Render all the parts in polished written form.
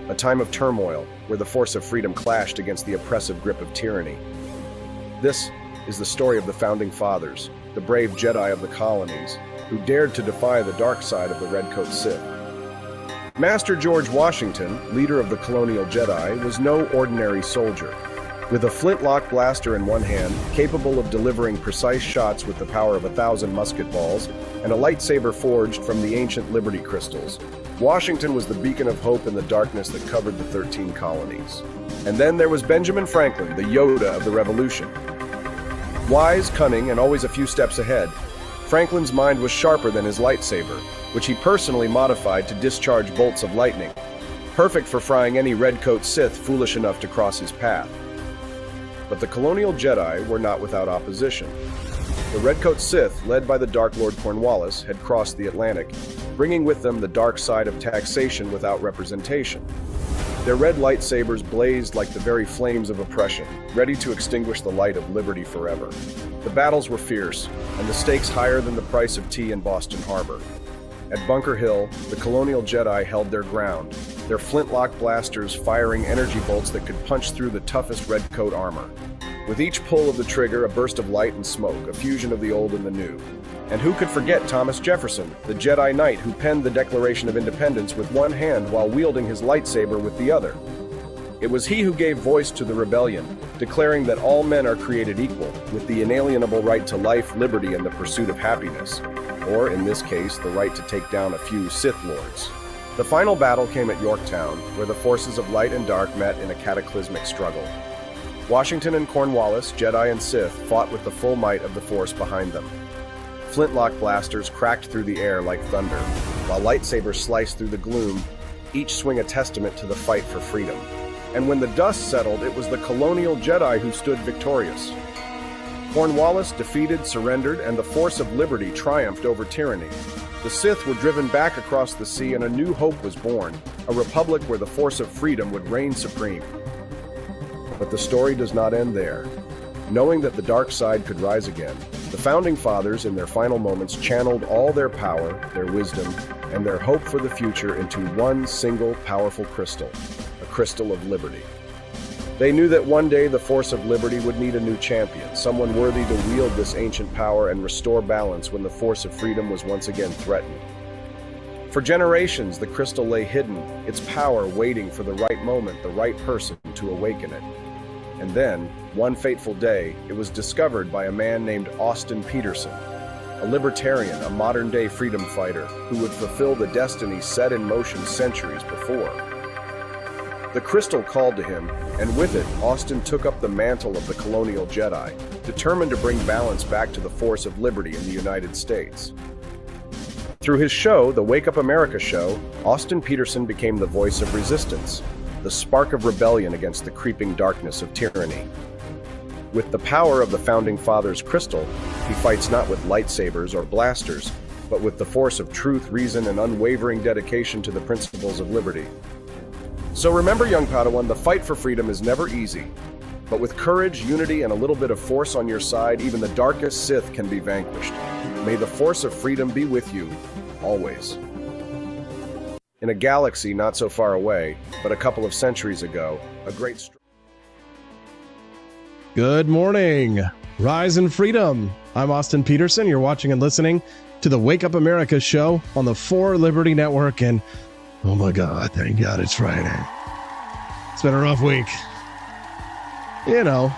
a time of turmoil where the force of freedom clashed against the oppressive grip of tyranny. This is the story of the Founding Fathers, the brave Jedi of the colonies, who dared to defy the dark side of the Redcoat Sith. Master George Washington, leader of the colonial Jedi, was no ordinary soldier. With a flintlock blaster in one hand, capable of delivering precise shots with the power of 1,000 musket balls, and a lightsaber forged from the ancient Liberty crystals, Washington was the beacon of hope in the darkness that covered the 13 colonies. And then there was Benjamin Franklin, the Yoda of the Revolution. Wise, cunning, and always a few steps ahead, Franklin's mind was sharper than his lightsaber, which he personally modified to discharge bolts of lightning, perfect for frying any Redcoat Sith foolish enough to cross his path. But the colonial Jedi were not without opposition. The Redcoat Sith, led by the Dark Lord Cornwallis, had crossed the Atlantic, bringing with them the dark side of taxation without representation. Their red lightsabers blazed like the very flames of oppression, ready to extinguish the light of liberty forever. The battles were fierce, and the stakes higher than the price of tea in Boston Harbor. At Bunker Hill, the colonial Jedi held their ground, their flintlock blasters firing energy bolts that could punch through the toughest redcoat armor. With each pull of the trigger, a burst of light and smoke, a fusion of the old and the new. And who could forget Thomas Jefferson, the Jedi Knight who penned the Declaration of Independence with one hand while wielding his lightsaber with the other? It was he who gave voice to the rebellion, declaring that all men are created equal, with the inalienable right to life, liberty, and the pursuit of happiness. Or, in this case, the right to take down a few Sith Lords. The final battle came at Yorktown, where the forces of light and dark met in a cataclysmic struggle. Washington and Cornwallis, Jedi and Sith, fought with the full might of the Force behind them. Flintlock blasters cracked through the air like thunder, while lightsabers sliced through the gloom, each swing a testament to the fight for freedom. And when the dust settled, it was the colonial Jedi who stood victorious. Cornwallis defeated, surrendered, and the force of liberty triumphed over tyranny. The Sith were driven back across the sea and a new hope was born, a republic where the force of freedom would reign supreme. But the story does not end there. Knowing that the dark side could rise again, the Founding Fathers in their final moments channeled all their power, their wisdom, and their hope for the future into one single powerful crystal, a crystal of liberty. They knew that one day the force of liberty would need a new champion, someone worthy to wield this ancient power and restore balance when the force of freedom was once again threatened. For generations, the crystal lay hidden, its power waiting for the right moment, the right person to awaken it. And then, one fateful day, it was discovered by a man named Austin Peterson, a libertarian, a modern-day freedom fighter who would fulfill the destiny set in motion centuries before. The crystal called to him, and with it, Austin took up the mantle of the colonial Jedi, determined to bring balance back to the force of liberty in the United States. Through his show, the Wake Up America show, Austin Peterson became the voice of resistance, the spark of rebellion against the creeping darkness of tyranny. With the power of the Founding Fathers' crystal, he fights not with lightsabers or blasters, but with the force of truth, reason, and unwavering dedication to the principles of liberty. So remember, young Padawan, the fight for freedom is never easy. But with courage, unity, and a little bit of force on your side, even the darkest Sith can be vanquished. May the force of freedom be with you, always. In a galaxy not so far away, but a couple of centuries ago, a great... Good morning. Rise in freedom. I'm Austin Peterson. You're watching and listening to the Wake Up America show on the 4 Liberty Network. And oh my God, thank God it's Friday. It's been a rough week. You know,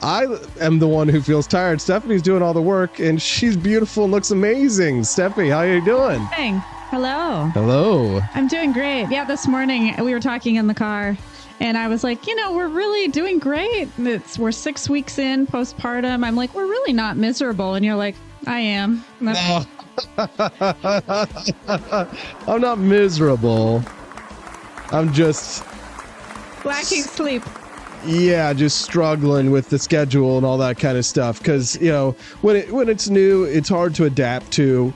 I am the one who feels tired. Stephanie's doing all the work and she's beautiful and looks amazing. Stephanie, how are you doing? Hey, hello. Hello. I'm doing great. Yeah, this morning we were talking in the car and I was like, you know, we're really doing great. We're 6 weeks in postpartum. I'm like, we're really not miserable. And you're like, I am. No. I'm not miserable. I'm just lacking sleep. Yeah, just struggling with the schedule and all that kind of stuff. Because, you know, when it's new, it's hard to adapt to.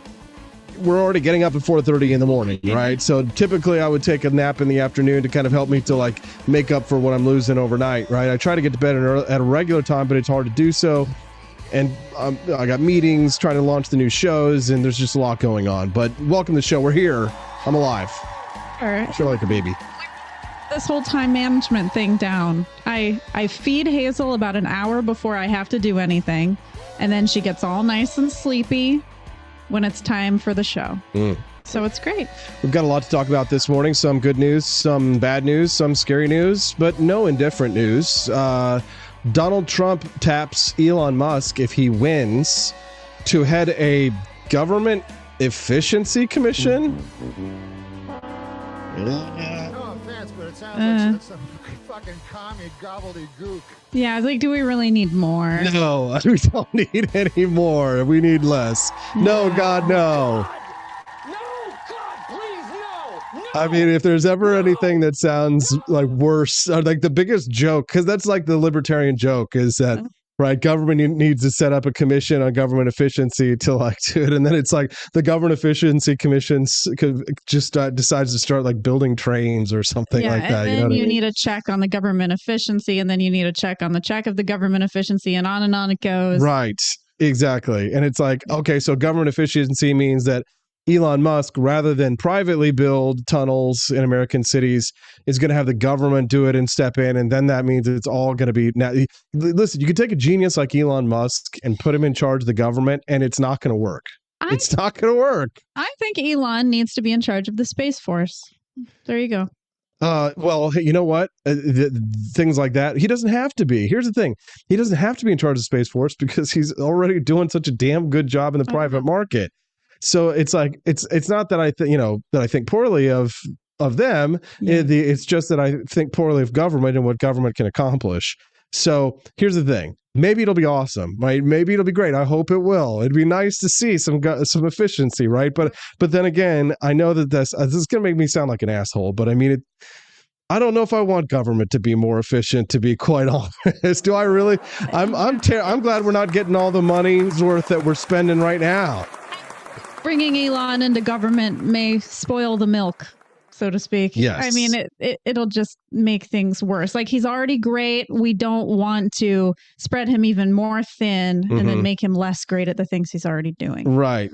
We're already getting up at 4:30 in the morning, right? So typically I would take a nap in the afternoon to kind of help me to like make up for what I'm losing overnight, right? I try to get to bed at a regular time, but it's hard to do so. And I got meetings, trying to launch the new shows, and there's just a lot going on. But welcome to the show. We're here. I'm alive. All right. Sure, like a baby. this whole time management thing down. I feed Hazel about an hour before I have to do anything, and then she gets all nice and sleepy when it's time for the show. So it's great. We've got a lot to talk about this morning. Some good news, some bad news, some scary news, but no indifferent news. Donald Trump taps Elon Musk if he wins to head a Government Efficiency Commission. No offense, but it sounds like some fucking commie gobbledygook. Yeah, I was like, do we really need more? No, we don't need any more. We need less. No, God, no. I mean, if there's ever anything that sounds like worse, or like the biggest joke, because that's like the libertarian joke, is that, right, government needs to set up a commission on government efficiency to like do it. And then it's like the Government Efficiency Commission just decides to start like building trains or something like that. And then you need a check on the government efficiency, and then you need a check on the check of the government efficiency, and on it goes. Right. Exactly. And it's like, okay, so government efficiency means that Elon Musk, rather than privately build tunnels in American cities, is going to have the government do it and step in. And then that means it's all going to be now. Listen, you can take a genius like Elon Musk and put him in charge of the government, and it's not going to work. It's not going to work. I think Elon needs to be in charge of the Space Force. There you go. Well, you know what? Things like that. He doesn't have to be. Here's the thing. He doesn't have to be in charge of the Space Force because he's already doing such a damn good job in the private market. So it's like it's not that I think that I think poorly of them. Yeah. It's just that I think poorly of government and what government can accomplish. So here's the thing. Maybe it'll be awesome, right? Maybe it'll be great. I hope it will. It'd be nice to see some efficiency, right? But then again, I know that this is going to make me sound like an asshole. But I mean, I don't know if I want government to be more efficient, to be quite honest. Do I really? I'm glad we're not getting all the money's worth that we're spending right now. Bringing Elon into government may spoil the milk, so to speak. Yes. I mean, it'll just make things worse. Like, he's already great. We don't want to spread him even more thin and then make him less great at the things he's already doing. Right.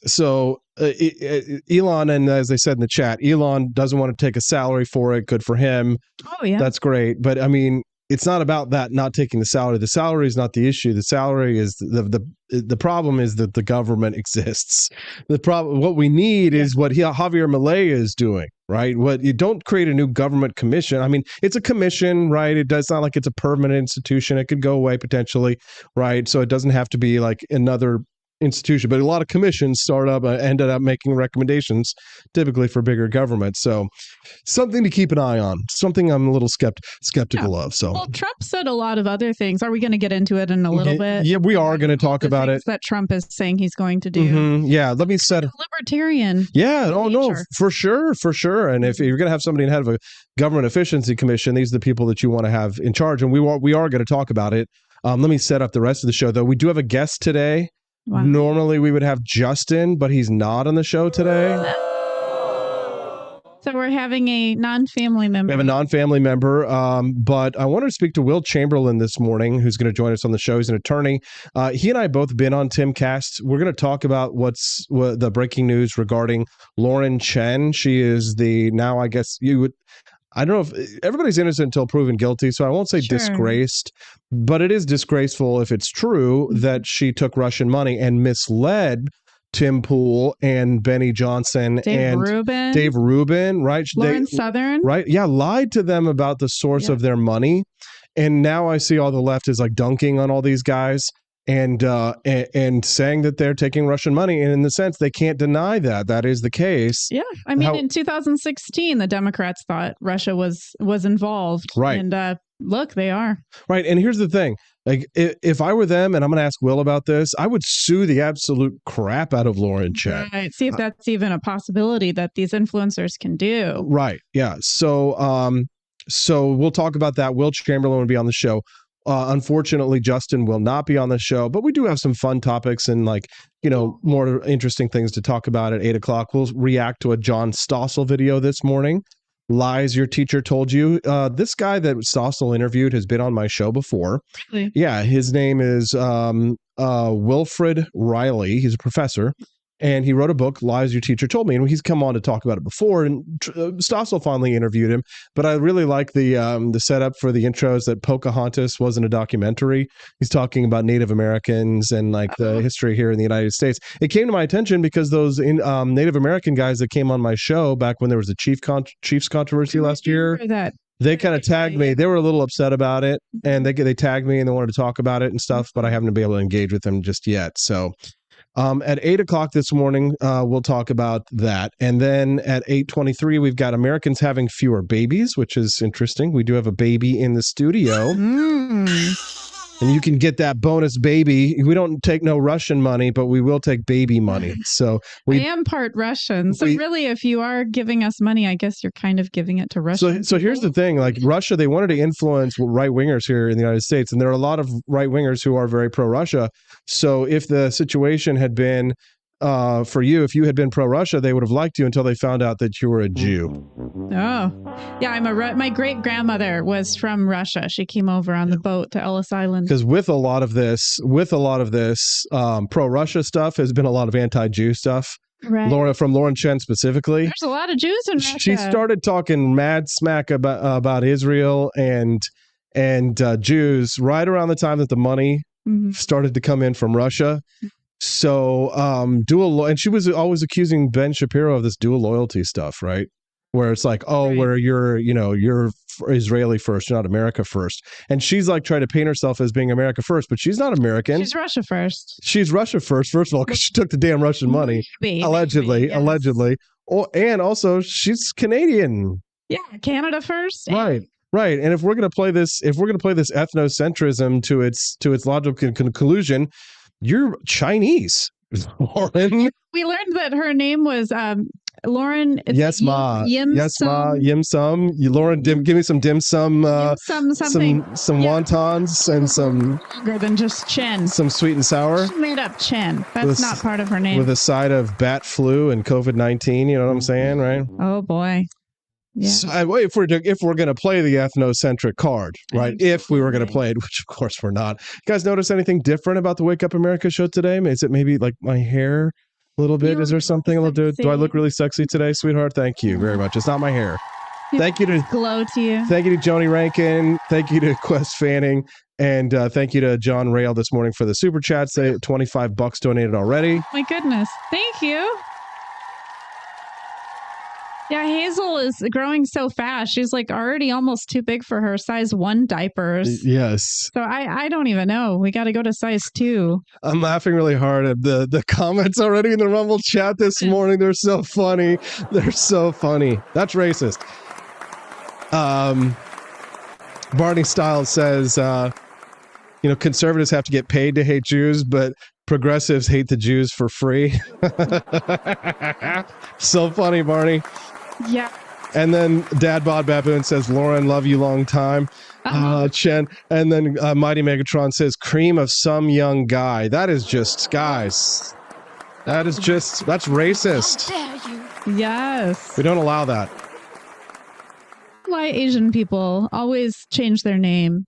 So Elon, and as I said in the chat, Elon doesn't want to take a salary for it. Good for him. Oh, yeah. That's great. But I mean, it's not about that, not taking the salary. The salary is not the issue. The salary is the problem is that the government exists. The problem, what we need is what Javier Milei is doing, right? What you don't create a new government commission. I mean, it's a commission, right? It does not like it's a permanent institution. It could go away potentially, right? So it doesn't have to be like another institution, but a lot of commissions ended up making recommendations, typically for bigger government. So something to keep an eye on, something I'm a little skeptical of. So, well, Trump said a lot of other things. Are we going to get into it in a little bit? Yeah, we are going to talk about it. That Trump is saying he's going to do. Yeah, let me set libertarian. Yeah, no, for sure. And if you're going to have somebody in head of a government efficiency commission, these are the people that you want to have in charge. And we are going to talk about it. Let me set up the rest of the show, though. We do have a guest today. Wow. Normally we would have Justin, but he's not on the show today. So we're having a non-family member. We have a non-family member, but I wanted to speak to Will Chamberlain this morning, who's going to join us on the show. He's an attorney. He and I both been on Timcast. We're going to talk about what the breaking news regarding Lauren Chen. She is now, I guess I don't know if everybody's innocent until proven guilty, so I won't say disgraced, but it is disgraceful if it's true that she took Russian money and misled Tim Pool and Benny Johnson Dave Rubin, right? Lauren Southern. Right. Yeah. Lied to them about the source of their money. And now I see all the left is like dunking on all these guys and saying that they're taking Russian money. And in the sense, they can't deny that is the case. Yeah. I mean, in 2016, the Democrats thought Russia was involved. Right. And look, they are. Right. And here's the thing. Like, if I were them, and I'm going to ask Will about this, I would sue the absolute crap out of Lauren Chen. Right. See if that's even a possibility that these influencers can do. Right. Yeah. So we'll talk about that. Will Chamberlain will be on the show. Unfortunately, Justin will not be on the show, but we do have some fun topics and more interesting things to talk about at 8:00. We'll react to a John Stossel video this morning. Lies your teacher told you. This guy that Stossel interviewed has been on my show before. Really? Yeah, his name is Wilfred Riley. He's a professor. And he wrote a book, Lies Your Teacher Told Me. And he's come on to talk about it before. And Stossel finally interviewed him. But I really like the setup for the intros that Pocahontas wasn't a documentary. He's talking about Native Americans and like the history here in the United States. It came to my attention because those Native American guys that came on my show back when there was the Chiefs controversy last year, they kind of tagged me. They were a little upset about it. And they tagged me and they wanted to talk about it and stuff. But I haven't been able to engage with them just yet. So at 8 o'clock this morning, we'll talk about that. And then at 8:23, we've got Americans having fewer babies, which is interesting. We do have a baby in the studio. And you can get that bonus baby. We don't take no Russian money, but we will take baby money. So I am part Russian. So really, if you are giving us money, I guess you're kind of giving it to Russia. So here's the thing. Like Russia, they wanted to influence right-wingers here in the United States. And there are a lot of right-wingers who are very pro-Russia. So if the situation had been for you, if you had been pro-Russia, they would have liked you until they found out that you were a Jew. Oh, yeah. My great grandmother was from Russia. She came over on the boat to Ellis Island. Because with a lot of this, pro-Russia stuff has been a lot of anti-Jew stuff. Right. Lauren Chen specifically. There's a lot of Jews in Russia. She started talking mad smack about Israel and Jews right around the time that the money started to come in from Russia. So and she was always accusing Ben Shapiro of this dual loyalty stuff, right? Where it's like, where you're Israeli first, you're not America first. And she's like trying to paint herself as being America first, but she's not American. She's Russia first. She's Russia first of all, because she took the damn Russian money. Allegedly. Oh, and also she's Canadian. Yeah, Canada first. Right. And if we're gonna play this ethnocentrism to its logical conclusion, you're Chinese, Lauren. We learned that her name was Lauren. Yes, ma. Yes, ma. Yim sum. Lauren, give me some dim sum. Some wontons and some. Longer than just Chen. Some sweet and sour. She made up Chen. That's not part of her name. With a side of bat flu and COVID-19. You know what I'm saying, right? Oh boy. Yeah. So, if we're going to play the ethnocentric card, right? If we were going to play it, which of course we're not. You guys notice anything different about the Wake Up America show today? Is it maybe like my hair a little bit? Is there something a little? Do I look really sexy today, sweetheart? Thank you very much. It's not my hair. Thank you to glow to you. Thank you to Joni Rankin. Thank you to Quest Fanning. And thank you to John Rail this morning for the super chats. They $25 donated already. My goodness. Thank you. Yeah, Hazel is growing so fast. She's like already almost too big for her size 1 diapers. Yes. So I don't even know. We got to go to size 2. I'm laughing really hard at the comments already in the Rumble chat this morning. They're so funny. That's racist. Barney Stiles says, conservatives have to get paid to hate Jews, but progressives hate the Jews for free. So funny, Barney. Yeah. And then Dad Bod Baboon says, Lauren, love you long time. Chen. And then Mighty Megatron says, cream of some young guy. That is just, guys. That's racist. How dare you? Yes. We don't allow that. Why Asian people always change their name?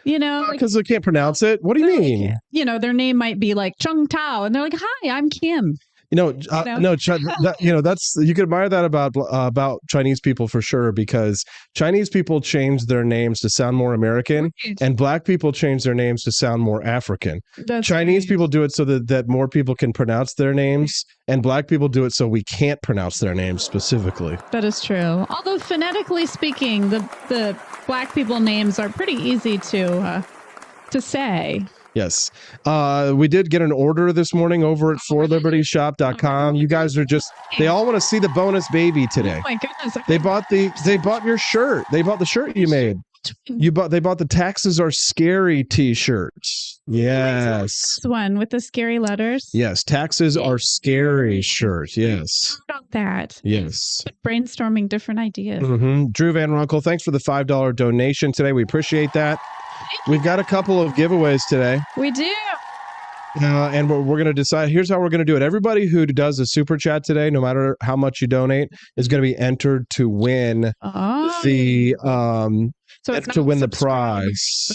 Because they can't pronounce it. What do you mean? Their name might be like Chung Tao, and they're like, "Hi, I'm Kim." No, you could admire that about Chinese people for sure, because Chinese people change their names to sound more American, and Black people change their names to sound more African. Chinese people do it so that more people can pronounce their names, and Black people do it so we can't pronounce their names specifically. That is true. Although phonetically speaking, the Black people names are pretty easy to say. Yes. We did get an order this morning over at forlibertyshop.com. You guys are they all want to see the bonus baby today. Oh my goodness. They bought your shirt. They bought the shirt you made. They bought the Taxes Are Scary t-shirts. Yes. This one with the scary letters. Yes. Taxes Are Scary shirt. Yes. About that. Yes. Brainstorming different ideas. Mm-hmm. Drew Van Runkle, thanks for the $5 donation today. We appreciate that. We've got a couple of giveaways today. We do. And we're going to decide. Here's how we're going to do it. Everybody who does a super chat today, no matter how much you donate, is going to be entered to win the prize.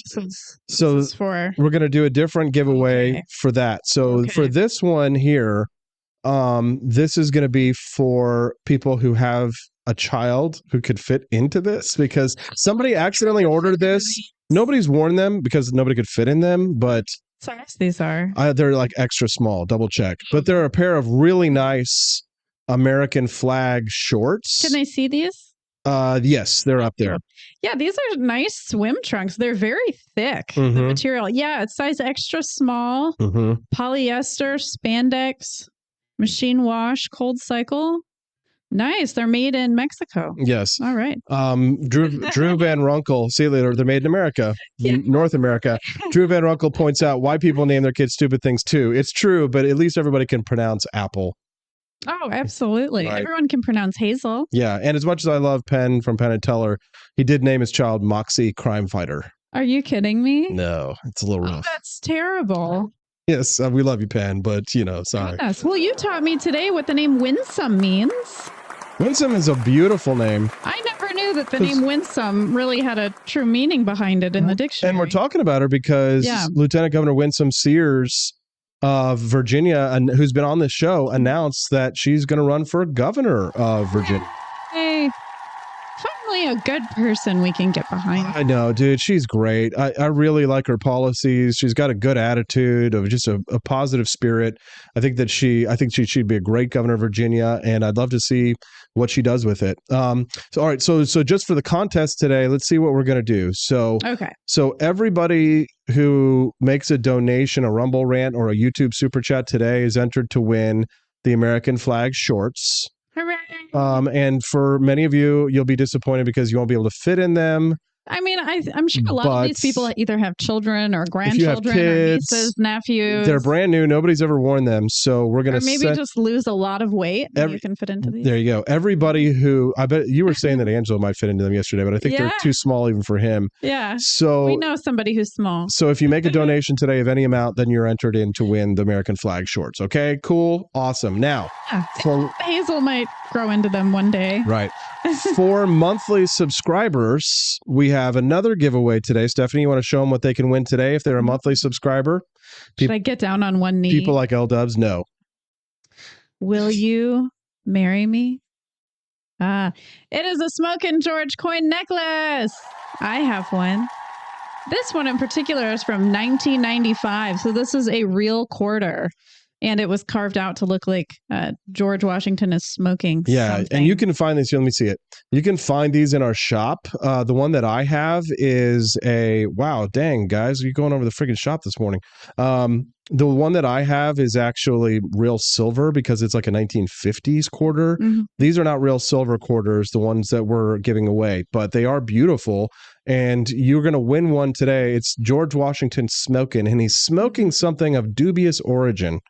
We're going to do a different giveaway for that. So for this one here, This is going to be for people who have a child who could fit into this, because somebody accidentally ordered this. Nobody's worn them because nobody could fit in them, but size these are. they're like extra small. Double check. But they're a pair of really nice American flag shorts. Can I see these? Yes, they're up there. Yeah, these are nice swim trunks. They're very thick, the Mhm. material. Yeah, it's size extra small, polyester, spandex, machine wash, cold cycle. Nice. They're made in Mexico. Yes. All right. Drew Van Runkle, see you later. They're made in America, North America. Drew Van Runkle points out why people name their kids stupid things too. It's true, but at least everybody can pronounce apple. Oh, absolutely. Right. Everyone can pronounce Hazel. Yeah, and as much as I love Penn from Penn and Teller, he did name his child Moxie Crime Fighter. Are you kidding me? No, it's a little rough. That's terrible. Yes, we love you, Penn, but sorry. Yes. Well, you taught me today what the name Winsome means. Winsome is a beautiful name. I never knew that the name Winsome really had a true meaning behind it in the dictionary. And we're talking about her because Lieutenant Governor Winsome Sears of Virginia, and who's been on this show, announced that she's going to run for governor of Virginia. Hey, finally a good person we can get behind. I know, dude. She's great. I really like her policies. She's got a good attitude of just a positive spirit. I think she'd be a great governor of Virginia, and I'd love to see what she does with it. All right. So just for the contest today, let's see what we're going to do. So everybody who makes a donation, a Rumble rant, or a YouTube super chat today is entered to win the American flag shorts. Hooray! And for many of you, you'll be disappointed because you won't be able to fit in them. I mean, I'm sure a lot of these people either have children or grandchildren kids, or nieces, nephews. They're brand new. Nobody's ever worn them. So we're going to maybe just lose a lot of weight and you can fit into these. There you go. Everybody who, I bet you were saying that Angela might fit into them yesterday, but I think they're too small even for him. Yeah. So we know somebody who's small. So if you make a donation today of any amount, then you're entered in to win the American flag shorts. Okay, cool. Awesome. Now, Hazel might grow into them one day. Right. For monthly subscribers, we have another giveaway today. Stephanie, you want to show them what they can win today if they're a monthly subscriber? Should I get down on one knee? People like L-Dubs, no. Will you marry me? It is a Smokin' George coin necklace. I have one. This one in particular is from 1995. So this is a real quarter. And it was carved out to look like George Washington is smoking. Yeah, something. and you can find these. Let me see it. You can find these in our shop. The one that I have is wow, dang, guys, you're going over the friggin' shop this morning. The one that I have is actually real silver because it's like a 1950s quarter. Mm-hmm. These are not real silver quarters, the ones that we're giving away, but they are beautiful. And you're going to win one today. It's George Washington smoking, and he's smoking something of dubious origin.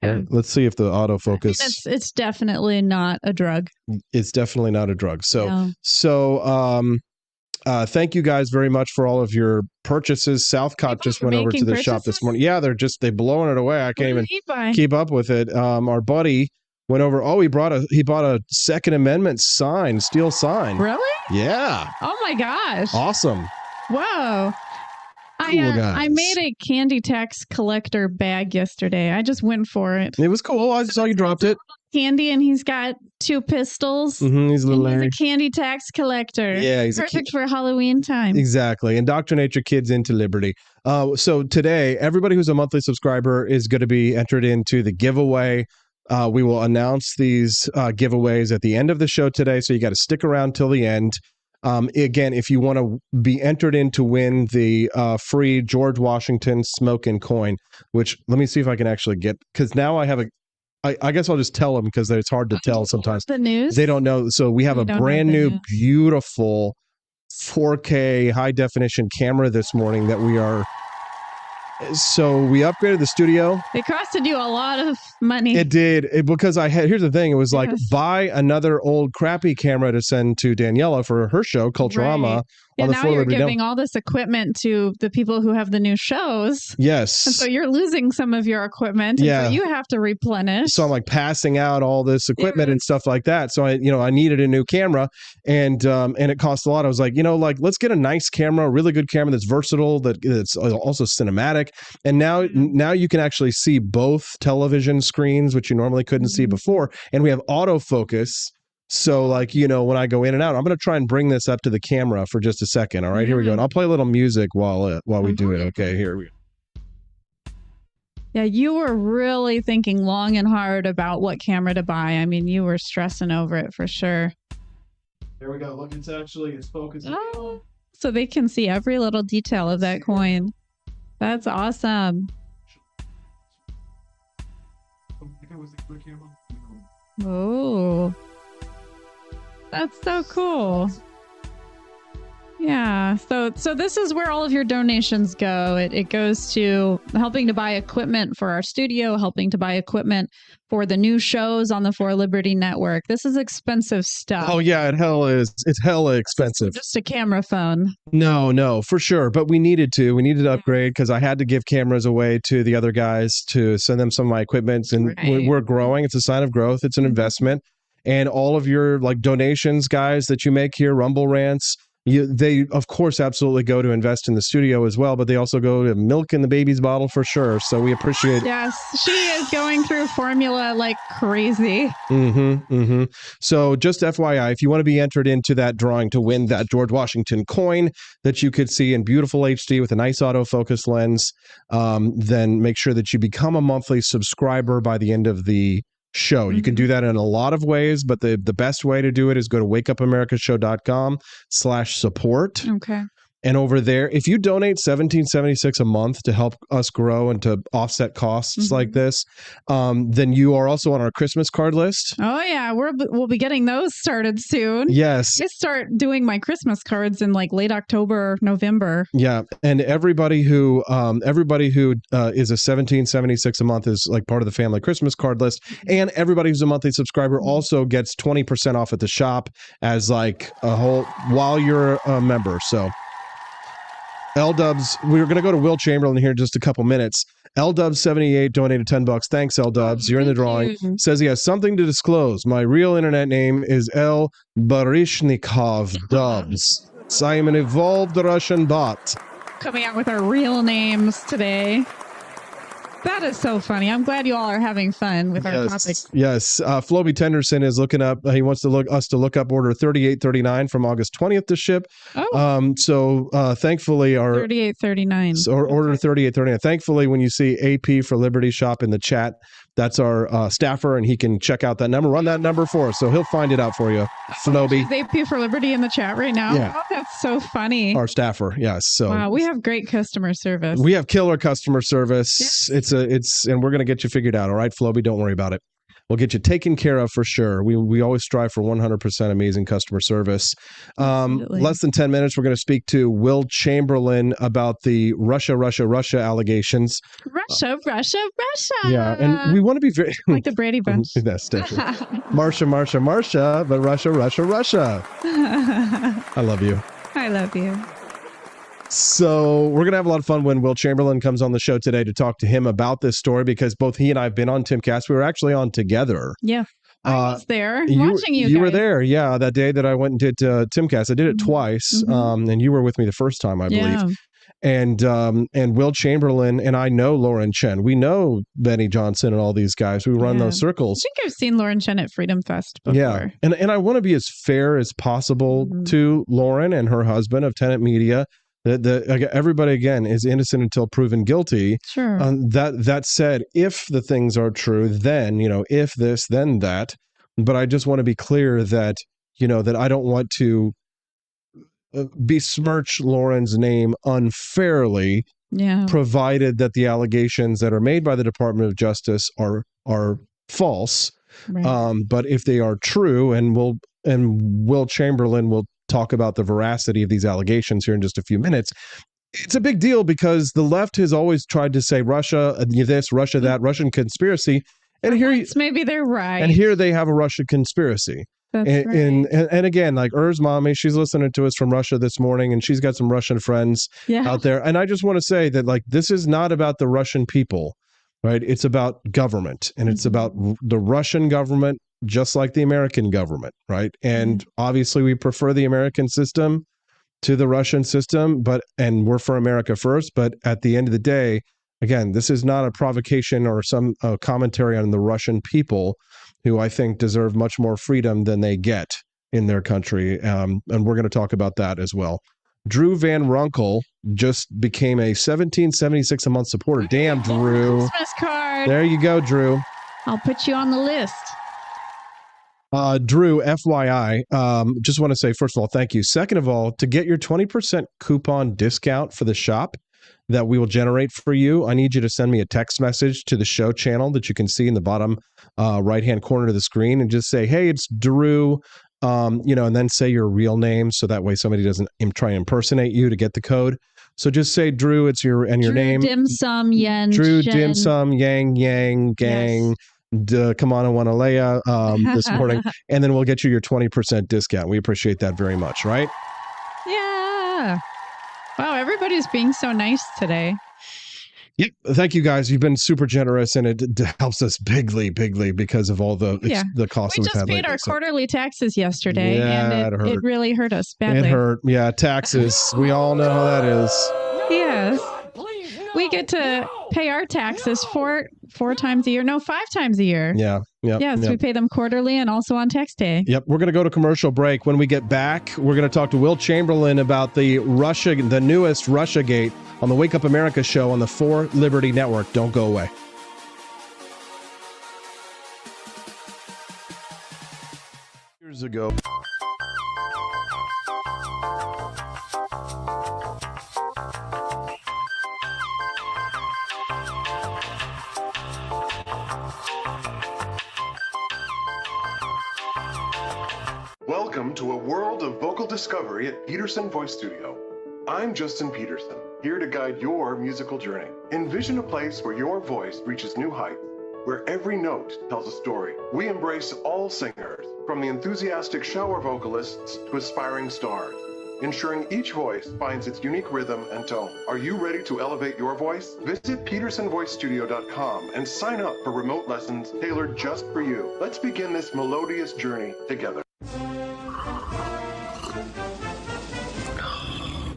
Yeah. Let's see if the autofocus. It's definitely not a drug. It's definitely not a drug. Thank you guys very much for all of your purchases. Southcott just went over to the shop this morning. Yeah, they're blowing it away. I can't even keep up with it. Our buddy went over. Oh, he bought a Second Amendment sign, steel sign. Really? Yeah. Oh my gosh. Awesome. Whoa. I made a candy tax collector bag yesterday. I just went for it. It was cool. I saw you dropped it. Candy, and he's got 2 pistols. Mm-hmm, he's a little Larry. He's a candy tax collector. Yeah, he's perfect for Halloween time. Exactly. Indoctrinate your kids into liberty. So today, everybody who's a monthly subscriber is going to be entered into the giveaway. We will announce these giveaways at the end of the show today, so you got to stick around till the end. Again, if you want to be entered in to win the free George Washington smoking coin, which let me see if I can actually get, because now I have I guess I'll just tell them because it's hard to tell sometimes. The news? They don't know. So we have a brand new, beautiful 4K high definition camera this morning that we are. So we upgraded the studio. It costed you a lot of money. It did. Because here's the thing. It was like, buy another old crappy camera to send to Daniela for her show, Culturama, Yeah, on the now Fort you're Liberty giving Network. all this equipment to the people who have the new shows. Yes. And so you're losing some of your equipment. And Yeah. so you have to replenish. So I'm like passing out all this equipment and stuff like that. So I needed a new camera, and it cost a lot. I was like, let's get a nice camera, a really good camera that's versatile, that's also cinematic. And now you can actually see both television screens, which you normally couldn't see before. And we have autofocus. So when I go in and out, I'm going to try and bring this up to the camera for just a second. All right, here we go. And I'll play a little music while we do it. Okay, here we go. Yeah, you were really thinking long and hard about what camera to buy. I mean, you were stressing over it for sure. There we go. Look, it's focusing. Oh, so they can see every little detail of that coin. That's awesome. Oh, that's so cool. Yeah. So this is where all of your donations go. It goes to helping to buy equipment for our studio, helping to buy equipment for the new shows on the For Liberty Network. This is expensive stuff. Oh yeah, it's hella expensive. Just a camera phone. No, for sure. But we needed to upgrade because I had to give cameras away to the other guys to send them some of my equipment. And we're growing. It's a sign of growth. It's an investment. And all of your donations, guys, that you make here, Rumble Rants, they of course absolutely go to invest in the studio as well, but they also go to milk in the baby's bottle for sure. So we appreciate. Yes, she is going through formula like crazy. So just FYI, if you want to be entered into that drawing to win that George Washington coin that you could see in beautiful HD with a nice autofocus lens, then make sure that you become a monthly subscriber by the end of the show. You can do that in a lot of ways, but the best way to do it is go to wakeupAmericashow.com/support. Okay. And over there, if you donate $17.76 a month to help us grow and to offset costs like this, then you are also on our Christmas card list. Oh yeah, we'll be getting those started soon. Yes. I start doing my Christmas cards in late October, November. Yeah, and everybody who is a $17.76 a month is part of the family Christmas card list, and everybody who's a monthly subscriber also gets 20% off at the shop as a whole while you're a member. So. L-Dubs, we're going to go to Will Chamberlain here in just a couple minutes. L-Dubs78 donated $10. Thanks, L-Dubs. You're in the drawing. Says he has something to disclose. My real internet name is L. Barishnikov Dubs. So I am an evolved Russian bot. Coming out with our real names today. That is so funny. I'm glad you all are having fun with our topics. Yes. Floby Tenderson is looking up. He wants us to look up order 3839 from August 20th to ship. Oh. So thankfully our 3839. Or order 3839. Thankfully, when you see AP for Liberty Shop in the chat, that's our staffer, and he can check out that number. Run that number for us, so he'll find it out for you. Floby. Is AP for Liberty in the chat right now? Yeah. Oh, that's so funny. Our staffer, yes. So wow, we have great customer service. We have killer customer service. Yeah. And we're gonna get you figured out. All right, Floby, don't worry about it. We'll get you taken care of for sure. We always strive for 100% amazing customer service. Less than 10 minutes, we're going to speak to Will Chamberlain about the Russia allegations. Russia. Yeah, and we want to be very... like the Brady Bunch. That's definitely. Marsha, but Russia. I love you. I love you. So we're going to have a lot of fun when Will Chamberlain comes on the show today to talk to him about this story, because both he and I have been on Timcast. We were actually on together. Yeah. I was there watching you guys. You were there, yeah, that day that I went and did Timcast. I did it twice, and you were with me the first time, I believe. And Will Chamberlain, and I know Lauren Chen. We know Benny Johnson and all these guys. We run those circles. I think I've seen Lauren Chen at Freedom Fest before. Yeah, and I want to be as fair as possible to Lauren and her husband of Tenet Media. Everybody, again, is innocent until proven guilty. Sure. That said, if the things are true, then, if this, then that. But I just want to be clear that, that I don't want to besmirch Lauren's name unfairly, provided that the allegations that are made by the Department of Justice are false. Right. But if they are true, and Will Chamberlain will talk about the veracity of these allegations here in just a few minutes. It's a big deal because the left has always tried to say Russia this, Russia that, Russian conspiracy, and here maybe they're right. And here they have a Russian conspiracy. That's right. And again, like Ur's mommy, she's listening to us from Russia this morning, and she's got some Russian friends out there. And I just want to say that, like, this is not about the Russian people, right? It's about government, and it's about the Russian government, just like the American government, right? And obviously we prefer the American system to the Russian system, and we're for America first. But at the end of the day, again, this is not a provocation or some commentary on the Russian people, who I think deserve much more freedom than they get in their country. And we're going to talk about that as well. Drew Van Runkle just became a $17.76 a month supporter. Damn, Drew. Christmas card. There you go, Drew. I'll put you on the list. Drew, FYI, just want to say, first of all, thank you. Second of all, to get your 20% coupon discount for the shop that we will generate for you, I need you to send me a text message to the show channel that you can see in the bottom right-hand corner of the screen, and just say, hey, it's Drew, and then say your real name, so that way somebody doesn't try and impersonate you to get the code. So just say Drew, it's your name. Dim Sum Yen. Drew Shen. Dim Sum Yang Gang. Yes. Come on, I want to Leia this morning, and then we'll get you your 20% discount. We appreciate that very much, right? Yeah. Wow, everybody's being so nice today. Yep. Thank you, guys. You've been super generous, and it helps us bigly because of all the costs we we've had just paid lately, our quarterly taxes yesterday, and it really hurt us badly. It hurt. Yeah, taxes. We all know how that is. Yes. We get to pay our taxes four times a year. No, 5 times a year. Yeah. Yes, we pay them quarterly and also on tax day. Yep. We're going to go to commercial break. When we get back, we're going to talk to Will Chamberlain about the newest Russiagate on the Wake Up America show on the 4 Liberty Network. Don't go away. Years ago. Welcome to a world of vocal discovery at Peterson Voice Studio. I'm Justin Peterson, here to guide your musical journey. Envision a place where your voice reaches new heights, where every note tells a story. We embrace all singers, from the enthusiastic shower vocalists to aspiring stars, ensuring each voice finds its unique rhythm and tone. Are you ready to elevate your voice? Visit petersonvoicestudio.com and sign up for remote lessons tailored just for you. Let's begin this melodious journey together.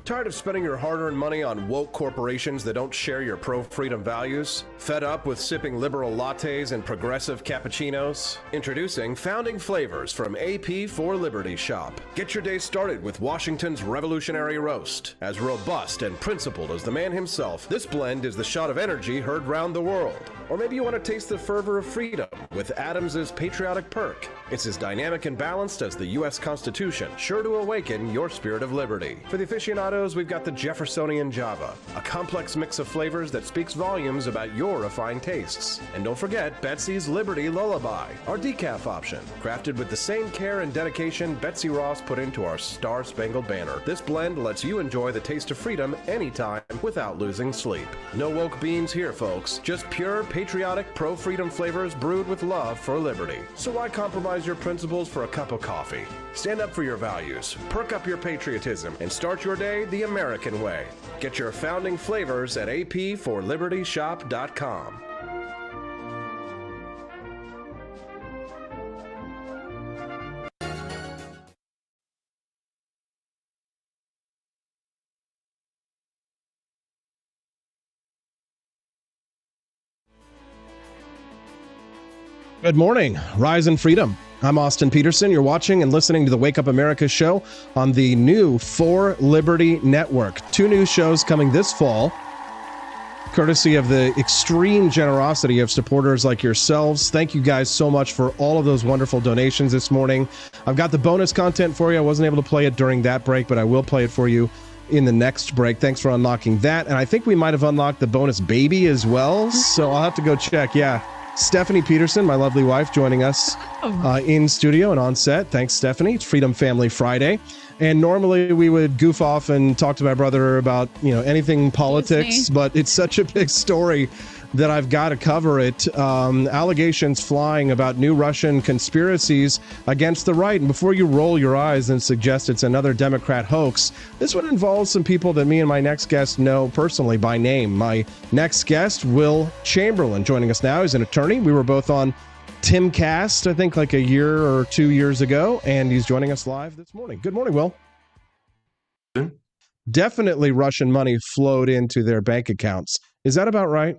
Tired of spending your hard-earned money on woke corporations that don't share your pro-freedom values? Fed up with sipping liberal lattes and progressive cappuccinos? Introducing Founding Flavors from AP for Liberty Shop. Get your day started with Washington's Revolutionary Roast. As robust and principled as the man himself, this blend is the shot of energy heard round the world. Or maybe you want to taste the fervor of freedom with Adams's Patriotic Perk. It's as dynamic and balanced as the U.S. Constitution, sure to awaken your spirit of liberty. For the aficionados, we've got the Jeffersonian Java, a complex mix of flavors that speaks volumes about your refined tastes. And don't forget Betsy's Liberty Lullaby, our decaf option, crafted with the same care and dedication Betsy Ross put into our Star-Spangled Banner. This blend lets you enjoy the taste of freedom anytime without losing sleep. No woke beans here, folks. Just pure, patriotic, pro-freedom flavors brewed with love for liberty. So why compromise your principles for a cup of coffee? Stand up for your values, perk up your patriotism, and start your day the American way. Get your founding flavors at apforlibertyshop.com. Good morning. Rise in freedom. I'm Austin Peterson. You're watching and listening to the Wake Up America show on the new 4 Liberty Network. 2 new shows coming this fall, courtesy of the extreme generosity of supporters like yourselves. Thank you guys so much for all of those wonderful donations this morning. I've got the bonus content for you. I wasn't able to play it during that break, but I will play it for you in the next break. Thanks for unlocking that. And I think we might have unlocked the bonus baby as well. So I'll have to go check. Yeah. Stephanie Peterson, my lovely wife, joining us in studio and on set. Thanks, Stephanie. It's Freedom Family Friday. And normally we would goof off and talk to my brother about, anything politics, Disney. but it's such a big story that I've got to cover it. Allegations flying about new Russian conspiracies against the right. And before you roll your eyes and suggest it's another Democrat hoax, this one involves some people that me and my next guest know personally by name. My next guest, Will Chamberlain, joining us now. He's an attorney. We were both on Timcast, I think like a year or 2 years ago, and he's joining us live this morning. Good morning, Will. Definitely Russian money flowed into their bank accounts. Is that about right?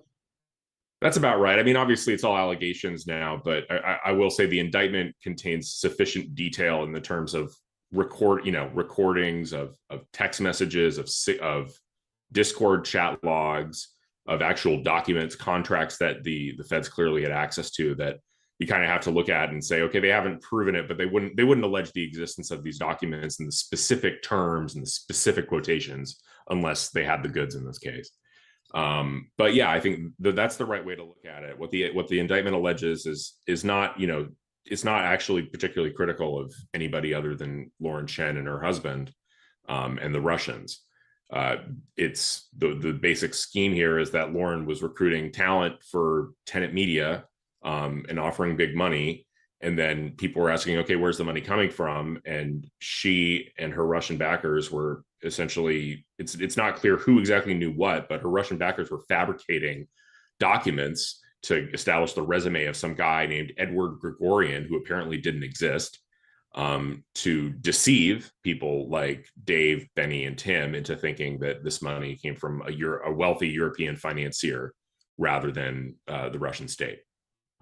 That's about right. I mean, obviously, it's all allegations now, but I will say the indictment contains sufficient detail in the terms of recordings of text messages, of Discord chat logs, of actual documents, contracts that the feds clearly had access to, that you kind of have to look at and say, okay, they haven't proven it, but they wouldn't allege the existence of these documents in the specific terms and the specific quotations unless they had the goods in this case. But yeah, I think that's the right way to look at it. What the indictment alleges is not, it's not actually particularly critical of anybody other than Lauren Chen and her husband, and the Russians. It's the basic scheme here is that Lauren was recruiting talent for Tenet Media, and offering big money. And then people were asking, okay, where's the money coming from? And she and her Russian backers were essentially, it's not clear who exactly knew what, but her Russian backers were fabricating documents to establish the resume of some guy named Edward Gregorian, who apparently didn't exist, to deceive people like Dave, Benny, and Tim into thinking that this money came from a wealthy European financier rather than the Russian state.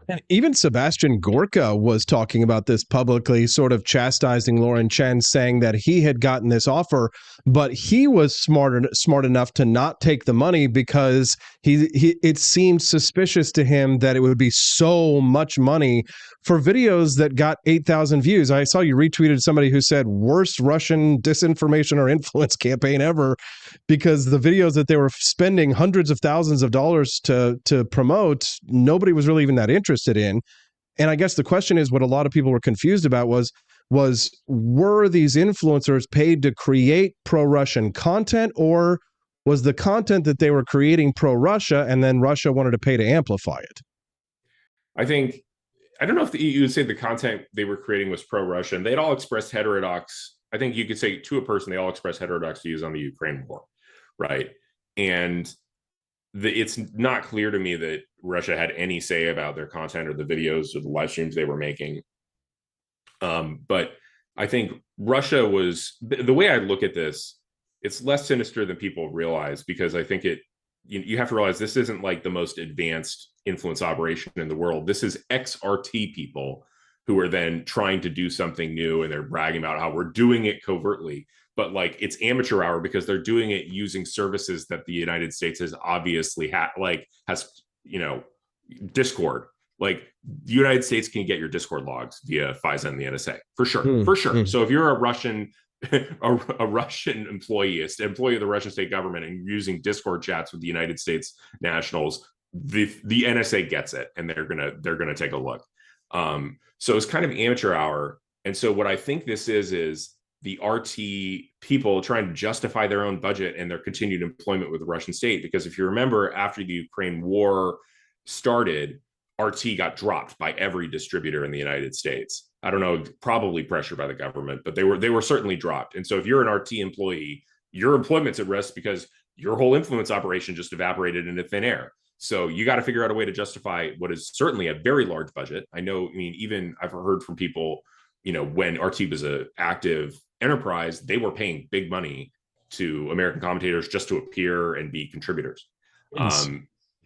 And even Sebastian Gorka was talking about this publicly, sort of chastising Lauren Chen, saying that he had gotten this offer, but he was smart enough to not take the money because it seemed suspicious to him that it would be so much money for videos that got 8,000 views. I saw you retweeted somebody who said worst Russian disinformation or influence campaign ever, because the videos that they were spending hundreds of thousands of dollars to promote, nobody was really even that interested in. And I guess the question is, what a lot of people were confused about was were these influencers paid to create pro-Russian content, or was the content that they were creating pro-Russia and then Russia wanted to pay to amplify it? I don't know if you would say the content they were creating was pro-Russian. They'd all expressed heterodox, I think you could say to a person, they all expressed heterodox views on the Ukraine war, right? And it's not clear to me that Russia had any say about their content or the videos or the live streams they were making. But I think Russia was, the way I look at this, it's less sinister than people realize, because I think you have to realize this isn't like the most advanced influence operation in the world. This is XRT people who are then trying to do something new, and they're bragging about how we're doing it covertly, but like it's amateur hour because they're doing it using services that the United States has obviously has Discord. Like the United States can get your Discord logs via FISA and the NSA for sure. So if you're a Russian a Russian employee of the Russian state government and using Discord chats with the United States nationals, the NSA gets it, and they're gonna take a look. So it's kind of amateur hour. And so what I think this is the RT people trying to justify their own budget and their continued employment with the Russian state. Because if you remember, after the Ukraine war started, RT got dropped by every distributor in the United States. I don't know, probably pressured by the government, but they were certainly dropped. And so if you're an RT employee, your employment's at risk because your whole influence operation just evaporated into thin air. So you got to figure out a way to justify what is certainly a very large budget. Even I've heard from people, when RT was an active enterprise, they were paying big money to American commentators just to appear and be contributors.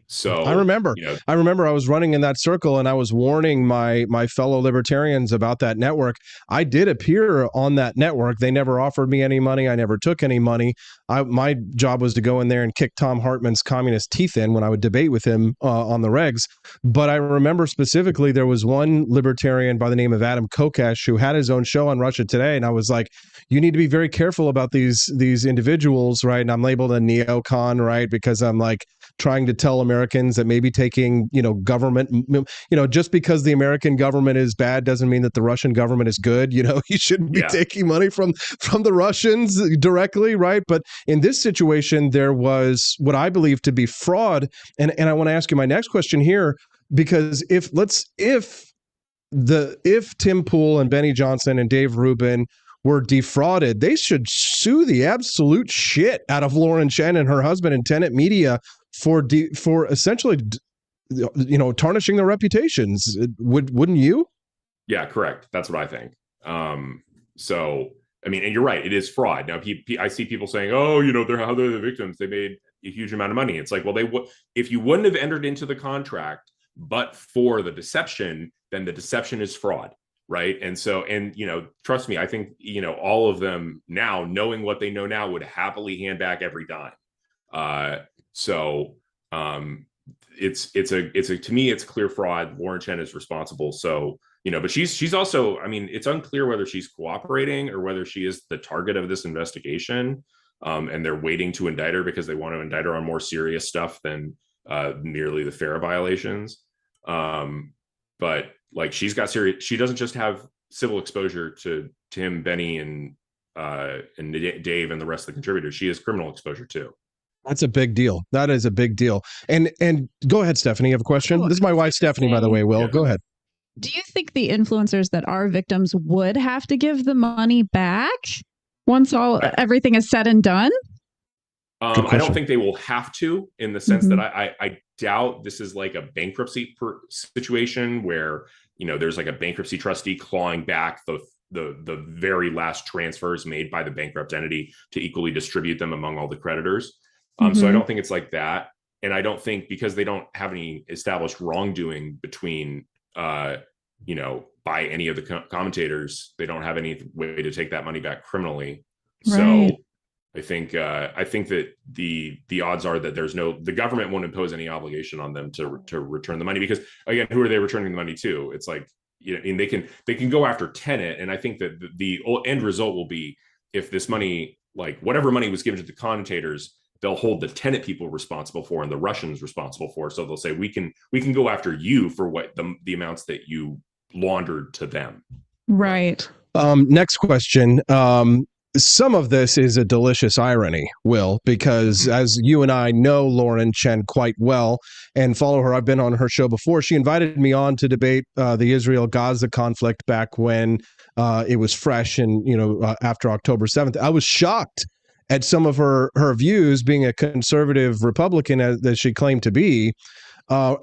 So I remember I was running in that circle, and I was warning my fellow libertarians about that network. I did appear on that network. They never offered me any money. I never took any money. My job was to go in there and kick Tom Hartman's communist teeth in when I would debate with him on the regs. But I remember specifically there was one libertarian by the name of Adam Kokesh who had his own show on Russia Today, and I was like, you need to be very careful about these individuals, right? And I'm labeled a neocon, right? Because I'm like, trying to tell Americans that maybe taking, government, just because the American government is bad doesn't mean that the Russian government is good. You shouldn't be taking money from the Russians directly, right? But in this situation, there was what I believe to be fraud. And I want to ask you my next question here, because if Tim Pool and Benny Johnson and Dave Rubin were defrauded, they should sue the absolute shit out of Lauren Chen and her husband and Tenet Media for essentially, tarnishing their reputations. Wouldn't you? Yeah, correct. That's what I think. So, I mean, and you're right, it is fraud. Now, I see people saying, "Oh, they're the victims. They made a huge amount of money." It's like, well, if you wouldn't have entered into the contract, but for the deception, then the deception is fraud. Right. And so, trust me, I think, all of them now, knowing what they know now, would happily hand back every dime. To me, it's clear fraud. Lauren Chen is responsible. So, but she's also, I mean, it's unclear whether she's cooperating or whether she is the target of this investigation. And they're waiting to indict her because they want to indict her on more serious stuff than merely the FARA violations. But like, she's got serious, she doesn't just have civil exposure to Tim, Benny, and Dave and the rest of the contributors. She has criminal exposure too. That's a big deal. That is a big deal. And go ahead, Stephanie. You have a question? This is my wife, Stephanie, by the way. Will, go ahead. Do you think the influencers that are victims would have to give the money back once everything is said and done? I don't think they will have to, in the sense that I doubt this is like a bankruptcy situation where, there's like a bankruptcy trustee clawing back the very last transfers made by the bankrupt entity to equally distribute them among all the creditors. So I don't think it's like that. And I don't think, because they don't have any established wrongdoing between, by any of the commentators, they don't have any way to take that money back criminally. Right. So I think that the odds are that the government won't impose any obligation on them to return the money, because again, who are they returning the money to? It's like, and they can go after Tenet. And I think that the end result will be, if this money, like whatever money was given to the commentators, they'll hold the Tenet people responsible for and the Russians responsible for. So they'll say, we can go after you for what the amounts that you laundered to them. Right. Next question. Some of this is a delicious irony, Will, because as you and I know Lauren Chen quite well and follow her, I've been on her show before. She invited me on to debate the Israel-Gaza conflict back when it was fresh and, after October 7th. I was shocked at some of her views, being a conservative Republican as she claimed to be,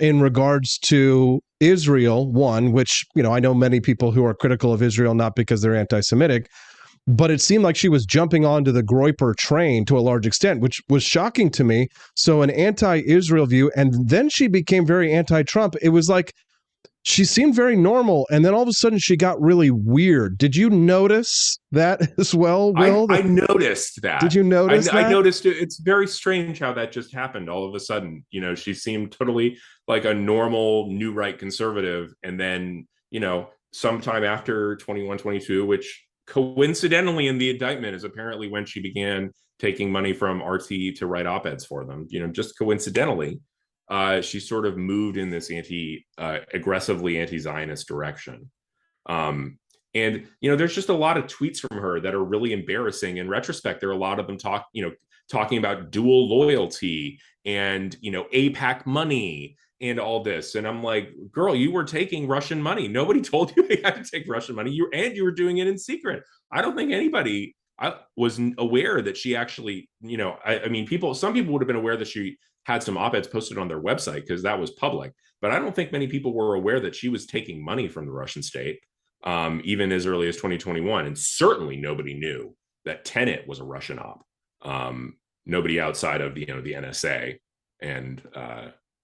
in regards to Israel, which, I know many people who are critical of Israel, not because they're anti-Semitic, but it seemed like she was jumping onto the Groyper train to a large extent, which was shocking to me. So an anti-Israel view, and then she became very anti-Trump. It was like she seemed very normal, and then all of a sudden she got really weird. Did you notice that as well, Will? I noticed that. Did you notice that? I noticed it. It's very strange how that just happened all of a sudden. She seemed totally like a normal new right conservative, and then, sometime after 21-22, which coincidentally in the indictment is apparently when she began taking money from RT to write op-eds for them, just coincidentally, she sort of moved in this aggressively anti-Zionist direction. And, there's just a lot of tweets from her that are really embarrassing. In retrospect, there are a lot of them talking about dual loyalty and, AIPAC money and all this. And I'm like, girl, you were taking Russian money. Nobody told you had to take Russian money. You were doing it in secret. I don't think anybody was aware that she actually, some people would have been aware that she had some op-eds posted on their website because that was public. But I don't think many people were aware that she was taking money from the Russian state, even as early as 2021. And certainly nobody knew that Tenet was a Russian op. Nobody outside of the NSA and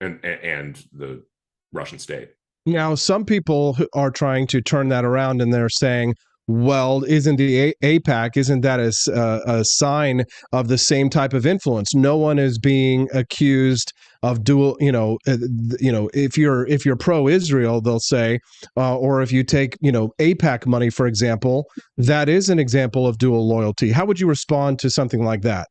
the Russian state. Now, some people are trying to turn that around, and they're saying, well, isn't the AIPAC, isn't that a sign of the same type of influence? No one is being accused of dual, if you're pro-Israel, they'll say, or if you take, AIPAC money, for example, that is an example of dual loyalty. How would you respond to something like that?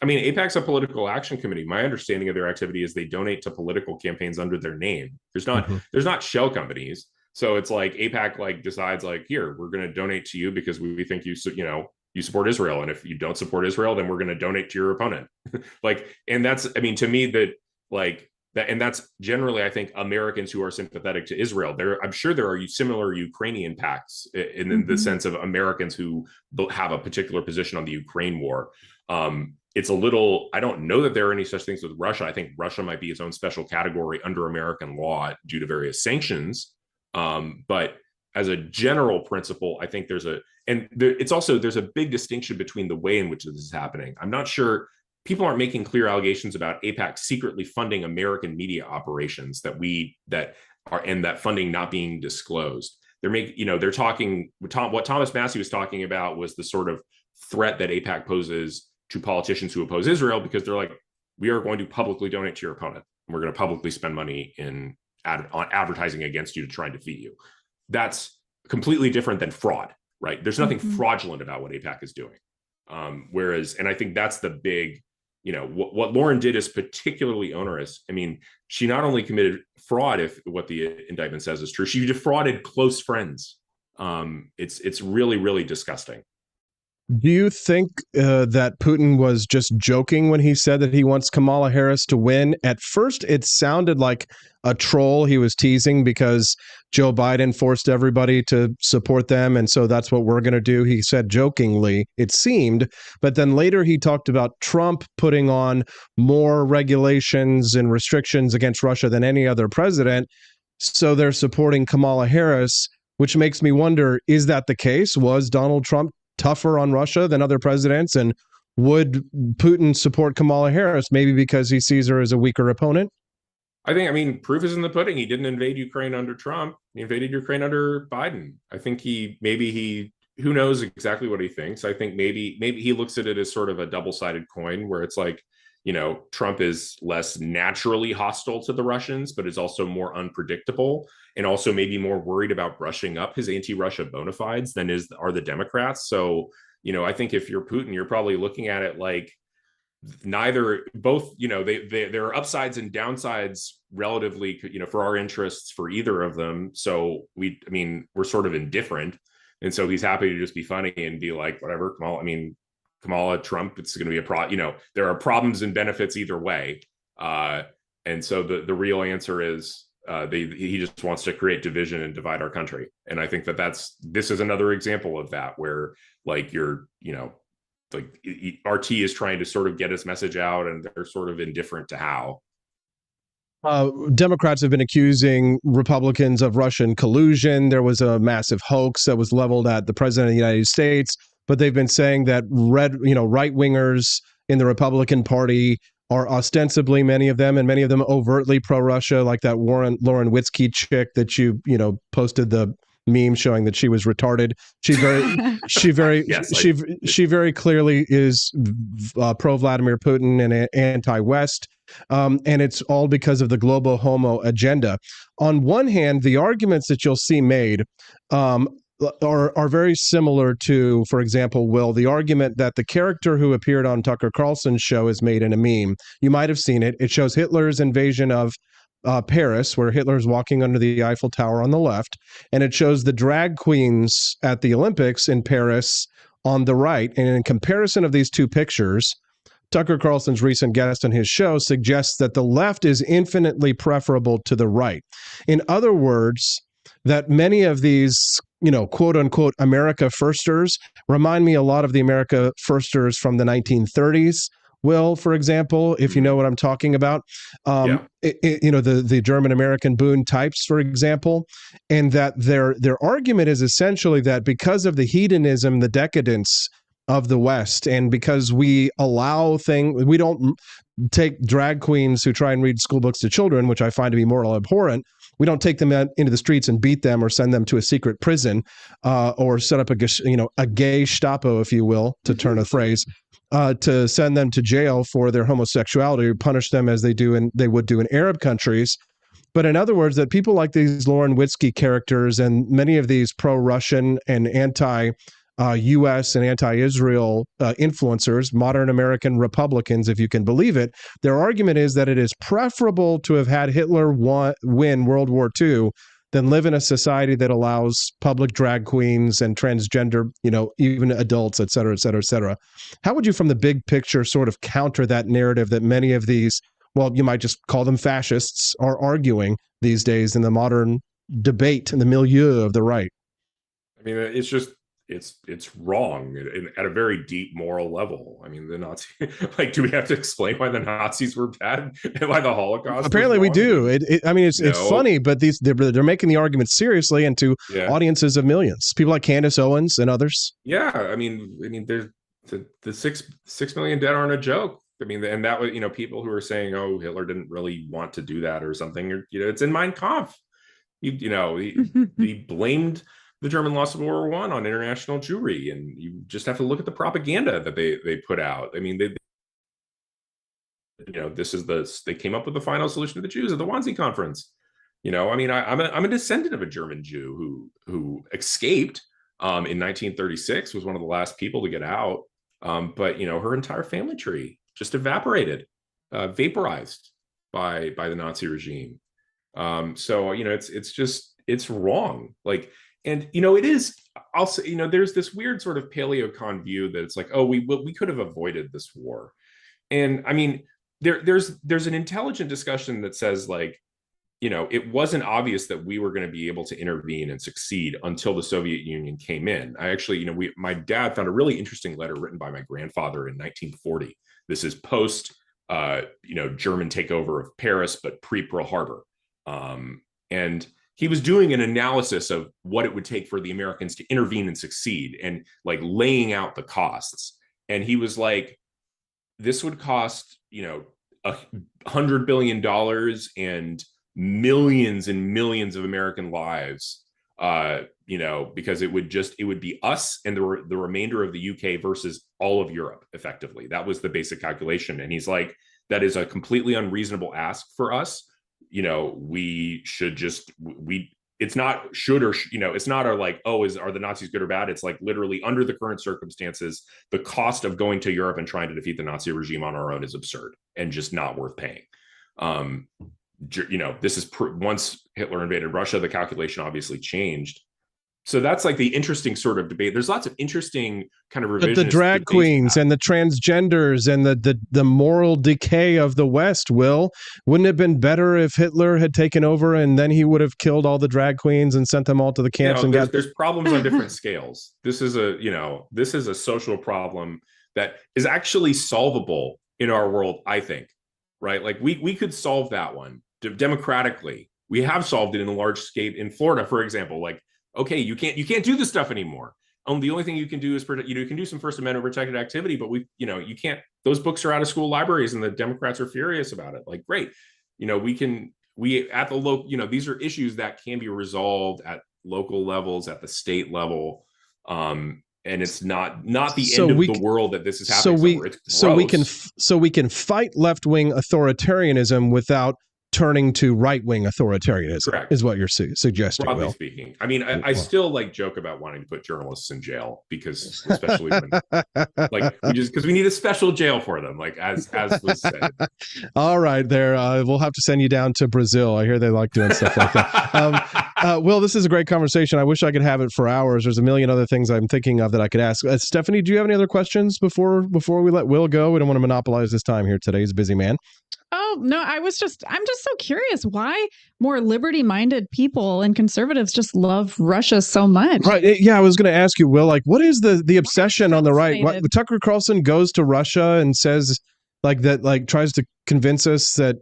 I mean, AIPAC's a political action committee. My understanding of their activity is they donate to political campaigns under their name. There's not shell companies. So it's like AIPAC like decides like, here, we're going to donate to you because we think you support Israel. And if you don't support Israel, then we're going to donate to your opponent. And that's, I mean, to me and that's generally, I think, Americans who are sympathetic to Israel. I'm sure there are similar Ukrainian PACs in the sense of Americans who have a particular position on the Ukraine war. It's a little, I don't know that there are any such things with Russia. I think Russia might be its own special category under American law due to various sanctions. But as a general principle, I think there's a big distinction between the way in which this is happening. I'm not sure people aren't making clear allegations about AIPAC secretly funding American media operations that funding not being disclosed. They're talking, what Thomas Massey was talking about was the sort of threat that AIPAC poses to politicians who oppose Israel, because they're like, we are going to publicly donate to your opponent. And we're going to publicly spend money on advertising against you to try and defeat you. That's completely different than fraud, right? There's nothing fraudulent about what AIPAC is doing. And I think that's the big, what Lauren did is particularly onerous. I mean, she not only committed fraud, if what the indictment says is true, she defrauded close friends. It's really, really disgusting. Do you think that Putin was just joking when he said that he wants Kamala Harris to win? At first, it sounded like a troll. He was teasing because Joe Biden forced everybody to support them, and so that's what we're going to do. He said jokingly, it seemed. But then later he talked about Trump putting on more regulations and restrictions against Russia than any other president. So they're supporting Kamala Harris, which makes me wonder, is that the case? Was Donald Trump tougher on Russia than other presidents? And would Putin support Kamala Harris maybe because he sees her as a weaker opponent? I proof is in the pudding. He didn't invade Ukraine under Trump. He invaded Ukraine under Biden. I think who knows exactly what he thinks. I think maybe he looks at it as sort of a double-sided coin where it's like, Trump is less naturally hostile to the Russians, but is also more unpredictable and also maybe more worried about brushing up his anti-Russia bona fides than are the Democrats. So, I think if you're Putin, you're probably looking at it like both, there are upsides and downsides relatively, for our interests for either of them. So we're sort of indifferent. And so he's happy to just be funny and be like, whatever, Kamala, Trump, it's going to be there are problems and benefits either way. And so the real answer is he just wants to create division and divide our country. And I think this is another example of that, where RT is trying to sort of get his message out and they're sort of indifferent to how. Democrats have been accusing Republicans of Russian collusion. There was a massive hoax that was leveled at the president of the United States. But they've been saying that right-wingers in the Republican Party are ostensibly, many of them overtly pro-Russia, like that Lauren Witzke chick that you posted the meme showing that she was retarded. She very clearly is pro Vladimir Putin and anti-West. And it's all because of the global homo agenda. On one hand, the arguments that you'll see made are very similar to, for example, Will, the argument that the character who appeared on Tucker Carlson's show is made in a meme. You might have seen it. It shows Hitler's invasion of Paris, where Hitler's walking under the Eiffel Tower on the left, and it shows the drag queens at the Olympics in Paris on the right. And in comparison of these two pictures, Tucker Carlson's recent guest on his show suggests that the left is infinitely preferable to the right. In other words, that many of these, quote unquote, America firsters remind me a lot of the America firsters from the 1930s. Will, for example, if you know what I'm talking about, the German American Boone types, for example, and that their argument is essentially that because of the hedonism, the decadence of the West, and because we don't take drag queens who try and read school books to children, which I find to be moral abhorrent. We don't take them into the streets and beat them or send them to a secret prison or set up a gay Gestapo, if you will, to turn a phrase, to send them to jail for their homosexuality or punish them as they would do in Arab countries. But in other words, that people like these Lauren Witzke characters and many of these pro-Russian and anti U.S. and anti-Israel influencers, modern American Republicans, if you can believe it. Their argument is that it is preferable to have had Hitler win World War II than live in a society that allows public drag queens and transgender, even adults, et cetera, et cetera, et cetera. How would you, from the big picture, sort of counter that narrative that many of these, well, you might just call them fascists, are arguing these days in the modern debate in the milieu of the right? I mean, it's just, it's wrong at a very deep moral level. I mean, the Nazi, like, do we have to explain why the Nazis were bad and why the Holocaust? Apparently we do. It's funny, but they're making the argument seriously and to audiences of millions, people like Candace Owens and others. Yeah. I mean, there's the 6 million dead aren't a joke. I mean, and that was, people who are saying, oh, Hitler didn't really want to do that or something, or, it's in Mein Kampf. He blamed the German loss of World War I on international Jewry, and you just have to look at the propaganda that they put out. I mean, they came up with the final solution to the Jews at the Wannsee Conference. I'm a descendant of a German Jew who escaped in 1936, was one of the last people to get out. But her entire family tree just evaporated, vaporized by the Nazi regime. So it's wrong. Like, and it is, I'll say, there's this weird sort of paleocon view that it's like, oh, we could have avoided this war. And I mean, there's an intelligent discussion that says, like, it wasn't obvious that we were going to be able to intervene and succeed until the Soviet Union came in. I actually, my dad found a really interesting letter written by my grandfather in 1940. This is post, German takeover of Paris, but pre-Pearl Harbor. And he was doing an analysis of what it would take for the Americans to intervene and succeed, and like laying out the costs. And he was like, this would cost, $100 billion and millions and millions of American lives, because it would be us and the remainder of the UK versus all of Europe, effectively. That was the basic calculation. And he's like, that is a completely unreasonable ask for us. We should it's not should or, it's not our like, oh, are the Nazis good or bad? It's like literally under the current circumstances, the cost of going to Europe and trying to defeat the Nazi regime on our own is absurd and just not worth paying. This is once Hitler invaded Russia, the calculation obviously changed. So that's like the interesting sort of debate. There's lots of interesting kind of revisionist the drag queens and the transgenders and the moral decay of the West. Wouldn't it have been better if Hitler had taken over and then he would have killed all the drag queens and sent them all to the camps? There's problems on different scales. This is a social problem that is actually solvable in our world, I think. Right? Like we could solve that one democratically. We have solved it in a large scale in Florida, for example. Like, okay, you can't do this stuff anymore. The only thing you can do is you can do some First Amendment protected activity, but you can't. Those books are out of school libraries, and the Democrats are furious about it. Like, great, we at the local, these are issues that can be resolved at local levels, at the state level, and it's not the end of the world that this is happening. So we can fight left-wing authoritarianism without turning to right-wing authoritarianism. Correct. Is what you're suggesting. Broadly speaking. I mean, I still like joke about wanting to put journalists in jail, because especially when because we need a special jail for them, like as was said. All right, we'll have to send you down to Brazil. I hear they like doing stuff like that. Will, this is a great conversation. I wish I could have it for hours. There's a million other things I'm thinking of that I could ask. Stephanie, do you have any other questions before we let Will go? We don't want to monopolize this time here today. He's a busy man. Oh, no, I'm just so curious why more liberty-minded people and conservatives just love Russia so much. Right. Yeah, I was going to ask you, Will, like, what is the obsession on the right? Tucker Carlson goes to Russia and says tries to convince us that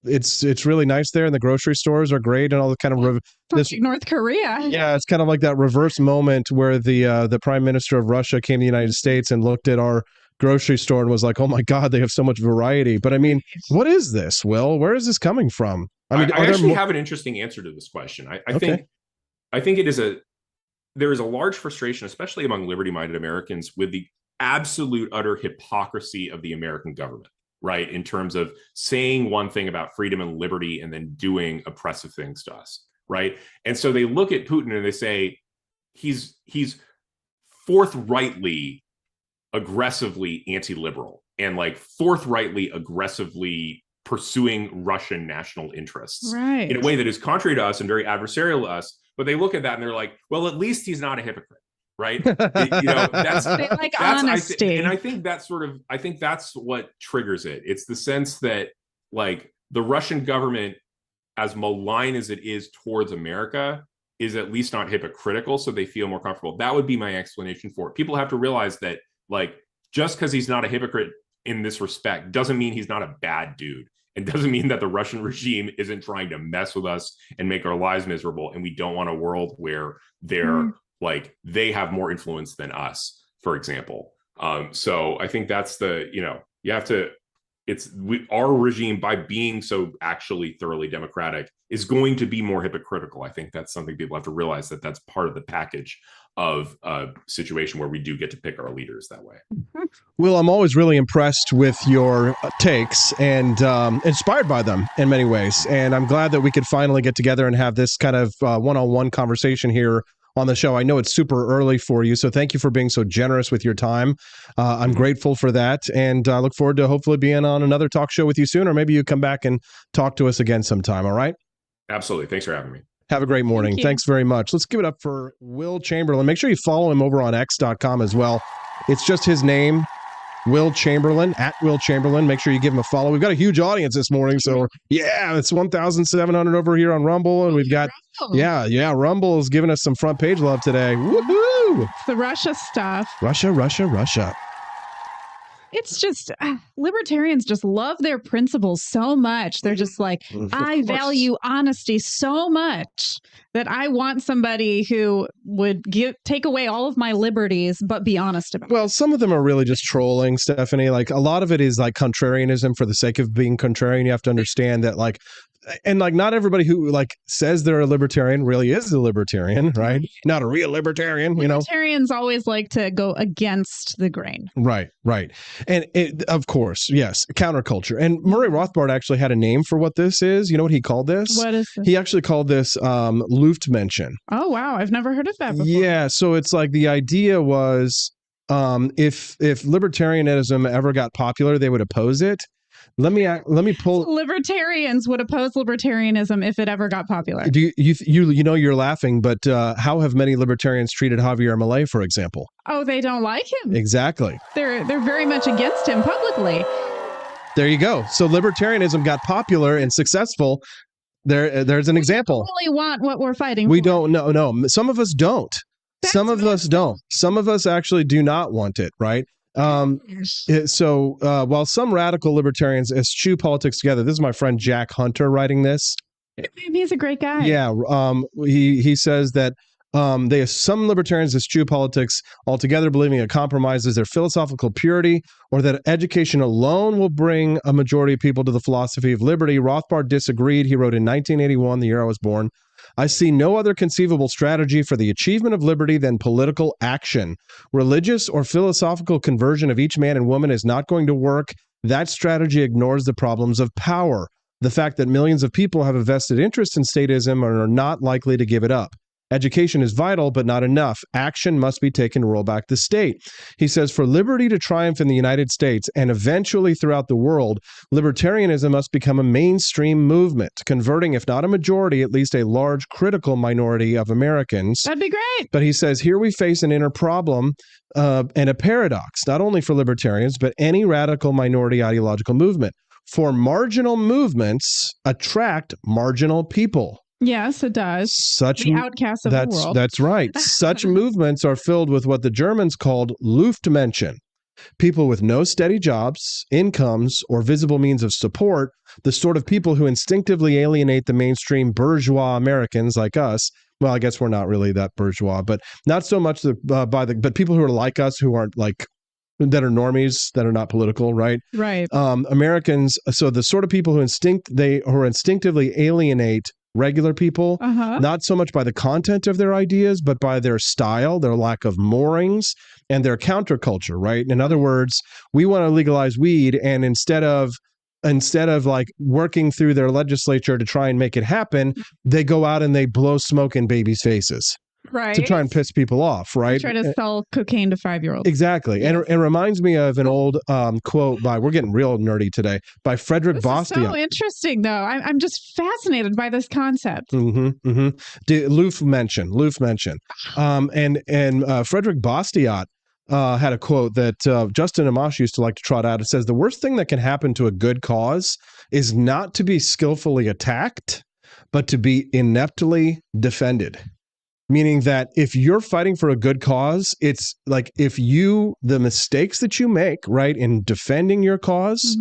it's really nice there and the grocery stores are great and all the kind of North Korea. Yeah, it's kind of like that reverse moment where the prime minister of Russia came to the United States and looked at our grocery store and was like, oh my God, they have so much variety. But I mean, what is this, Will? Where is this coming from? I actually have an interesting answer to this question. I think there is a large frustration, especially among liberty-minded Americans, with the absolute utter hypocrisy of the American government, right? In terms of saying one thing about freedom and liberty and then doing oppressive things to us, right? And so they look at Putin and they say, he's forthrightly, aggressively anti-liberal and like forthrightly, aggressively pursuing Russian national interests Right. in a way that is contrary to us and very adversarial to us. But they look at that and they're like, well, at least he's not a hypocrite, right? That's They like honesty. and I think that's what triggers it. It's the sense that like the Russian government, as malign as it is towards America, is at least not hypocritical, so they feel more comfortable. That would be my explanation for it. People have to realize that, like, just because he's not a hypocrite in this respect doesn't mean he's not a bad dude. It doesn't mean that the Russian regime isn't trying to mess with us and make our lives miserable, and we don't want a world where they're like they have more influence than us, for example. So I think that's you have to. Our regime, by being so actually thoroughly democratic, is going to be more hypocritical. I think that's something people have to realize, that that's part of the package of a situation where we do get to pick our leaders that way. Will, I'm always really impressed with your takes and inspired by them in many ways. And I'm glad that we could finally get together and have this kind of one-on-one conversation here on the show. I know it's super early for you, so thank you for being so generous with your time. I'm grateful for that, and I look forward to hopefully being on another talk show with you soon, or maybe you come back and talk to us again sometime. All right? Absolutely. Thanks for having me. Have a great morning. Thanks very much. Let's give it up for Will Chamberlain. Make sure you follow him over on x.com as well. It's just his name, Will Chamberlain, at Will Chamberlain. Make sure you give him a follow. We've got a huge audience this morning. So yeah, it's 1,700 over here on Rumble. And we've got, Rumble is giving us some front page love today. Woohoo! It's the Russia stuff. Russia. It's just libertarians just love their principles so much. They're just like, I value honesty so much that I want somebody who would take away all of my liberties, but be honest about it. Well, some of them are really just trolling, Stephanie. Like a lot of it is like contrarianism for the sake of being contrarian. You have to understand that not everybody who like says they're a libertarian really is a libertarian, right? Not a real libertarian, Libertarians always like to go against the grain. Right. And of course, yes, counterculture. And Murray Rothbard actually had a name for what this is. You know what he called this? What is this? He actually called this Luftmenschen. Oh, wow. I've never heard of that before. Yeah. So it's like the idea was if libertarianism ever got popular, they would oppose it. Let me pull. Libertarians would oppose libertarianism if it ever got popular. Do you're laughing, but how have many libertarians treated Javier Milei, for example? Oh, they don't like him. Exactly. They're very much against him publicly. There you go. So libertarianism got popular and successful. There's an example. We don't really want what we're fighting We for. don't. No. Some of us don't. Some of us don't. Some of us actually do not want it, right? So while some radical libertarians eschew politics together, this is my friend Jack Hunter writing this. He's a great guy. Yeah. He says that some libertarians eschew politics altogether, believing it compromises their philosophical purity, or that education alone will bring a majority of people to the philosophy of liberty. Rothbard disagreed. He wrote in 1981, the year I was born, I see no other conceivable strategy for the achievement of liberty than political action. Religious or philosophical conversion of each man and woman is not going to work. That strategy ignores the problems of power. The fact that millions of people have a vested interest in statism and are not likely to give it up. Education is vital, but not enough. Action must be taken to roll back the state. He says, for liberty to triumph in the United States and eventually throughout the world, libertarianism must become a mainstream movement, converting, if not a majority, at least a large critical minority of Americans. That'd be great. But he says, here we face an inner problem and a paradox, not only for libertarians, but any radical minority ideological movement. For marginal movements attract marginal people. Yes, it does. The outcasts of the world. That's right. Such movements are filled with what the Germans called Luftmenschen, people with no steady jobs, incomes, or visible means of support, the sort of people who instinctively alienate the mainstream bourgeois Americans like us. Well, I guess we're not really that bourgeois, but not so much but people who are like us, who aren't like, that are normies, that are not political, right? Right. Americans, so the sort of people who instinctively alienate regular people, not so much by the content of their ideas, but by their style, their lack of moorings, and their counterculture, right? In other words, we want to legalize weed, and instead of like working through their legislature to try and make it happen, they go out and they blow smoke in babies' faces. Right. to try and piss people off, right? Try to sell cocaine to 5-year-olds. Exactly. And it reminds me of an old quote by, we're getting real nerdy today, by Frederick This Bastiat. is so interesting, though. I'm just fascinated by this concept. Loof mentioned. And Frederick Bastiat had a quote that Justin Amash used to like to trot out. It says, the worst thing that can happen to a good cause is not to be skillfully attacked, but to be ineptly defended. Meaning that if you're fighting for a good cause, it's like the mistakes that you make, right, in defending your cause,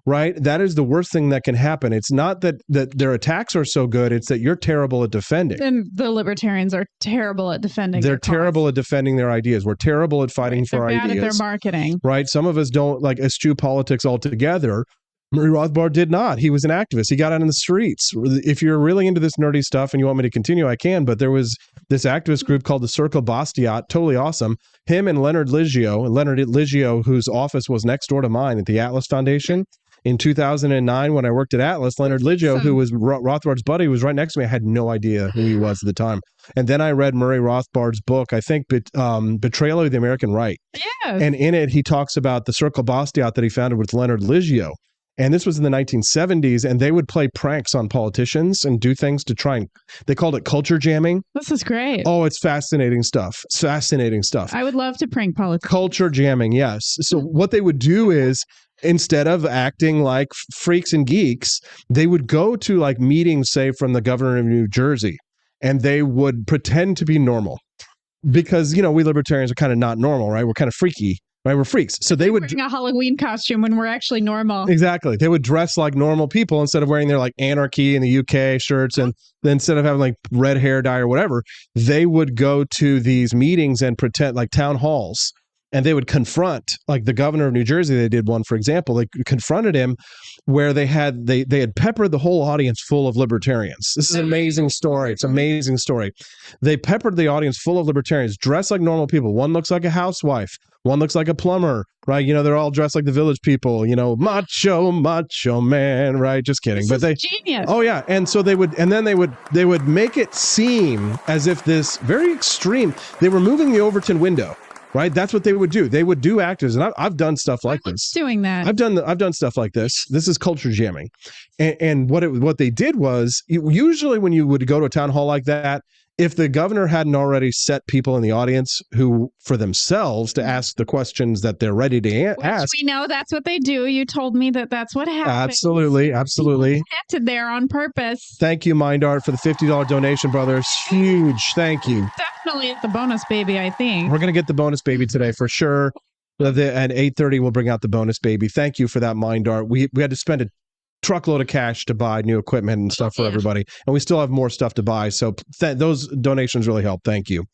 right, that is the worst thing that can happen. It's not that their attacks are so good, it's that you're terrible at defending. And the libertarians are terrible at defending They're terrible at defending their ideas. We're terrible at fighting for They're bad ideas. at their marketing. Right? Some of us don't like eschew politics altogether. Murray Rothbard did not. He was an activist. He got out in the streets. If you're really into this nerdy stuff and you want me to continue, I can. But there was this activist group called the Circle Bastiat, totally awesome. Him and Leonard Liggio, whose office was next door to mine at the Atlas Foundation. In 2009, when I worked at Atlas, Leonard Liggio, who was Rothbard's buddy, was right next to me. I had no idea who he was at the time. And then I read Murray Rothbard's book, I think, Betrayal of the American Right. Yes. And in it, he talks about the Circle Bastiat that he founded with Leonard Liggio. And this was in the 1970s, and they would play pranks on politicians and do things to try and, they called it culture jamming. This is great. Oh, it's fascinating stuff. It's fascinating stuff. I would love to prank politics. Culture jamming, yes. So what they would do is, instead of acting like freaks and geeks, they would go to like meetings, say, from the governor of New Jersey, and they would pretend to be normal. Because, we libertarians are kind of not normal, right? We're kind of freaky. Right, we're freaks. So they would wearing a Halloween costume when we're actually normal. Exactly. They would dress like normal people instead of wearing their like anarchy in the UK shirts, and then instead of having like red hair dye or whatever, they would go to these meetings and pretend like town halls, and they would confront like the governor of New Jersey. They did one, for example. They confronted him where they had peppered the whole audience full of libertarians. This is an amazing story. It's an amazing story. They peppered the audience full of libertarians dressed like normal people. One looks like a housewife. One looks like a plumber, right? They're all dressed like the village people, macho man, right? Just kidding. This is genius. Oh yeah. And so they would make it seem as if this very extreme, they were moving the Overton window, right? That's what they would do. They would do actors. And I've done stuff like this. Doing that. I've done stuff like this. This is culture jamming. And what they did was, usually when you would go to a town hall like that, if the governor hadn't already set people in the audience who, for themselves, to ask the questions that they're ready to ask. We know that's what they do. You told me that's what happened. Absolutely. Planted there on purpose. Thank you, Mind Art, for the $50 donation, brothers. Huge. Thank you. Definitely the bonus baby, I think. We're going to get the bonus baby today for sure. At 8:30, we'll bring out the bonus baby. Thank you for that, Mind Art. We had to spend a truckload of cash to buy new equipment and stuff for everybody, and we still have more stuff to buy, so those donations really help. Thank you.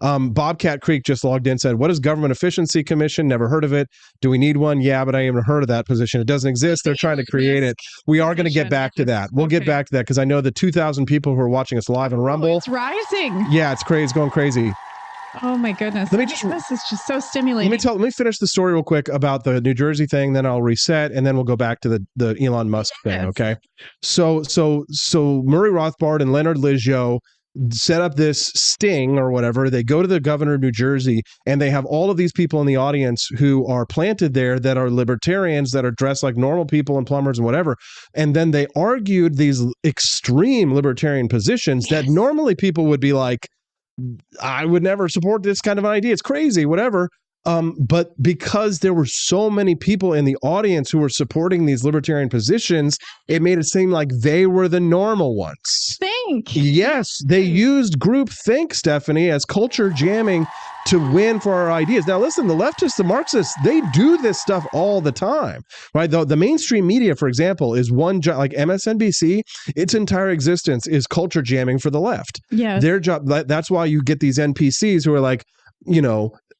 Bobcat Creek just logged in, said, what is Govt Efficiency Commission? Never heard of it. Do we need one? Yeah, but I haven't heard of that position. It doesn't exist. They're trying to create it. We are going to get back to that. We'll get back to that, because I know the 2,000 people who are watching us live on Rumble. It's rising. Yeah, it's crazy. It's going crazy. Oh my goodness. This is just so stimulating. Let me finish the story real quick about the New Jersey thing, then I'll reset, and then we'll go back to the Elon Musk thing, okay? So Murray Rothbard and Leonard Liggio set up this sting or whatever. They go to the governor of New Jersey, and they have all of these people in the audience who are planted there that are libertarians, that are dressed like normal people and plumbers and whatever. And then they argued these extreme libertarian positions that normally people would be like, I would never support this kind of an idea. It's crazy, whatever. But because there were so many people in the audience who were supporting these libertarian positions, it made it seem like they were the normal ones. Think. Yes, they used group think, Stephanie, as culture jamming to win for our ideas. Now, listen, the leftists, the Marxists, they do this stuff all the time, right? The mainstream media, for example, is one job, like MSNBC, its entire existence is culture jamming for the left. Yeah. Their job, that's why you get these NPCs who are like,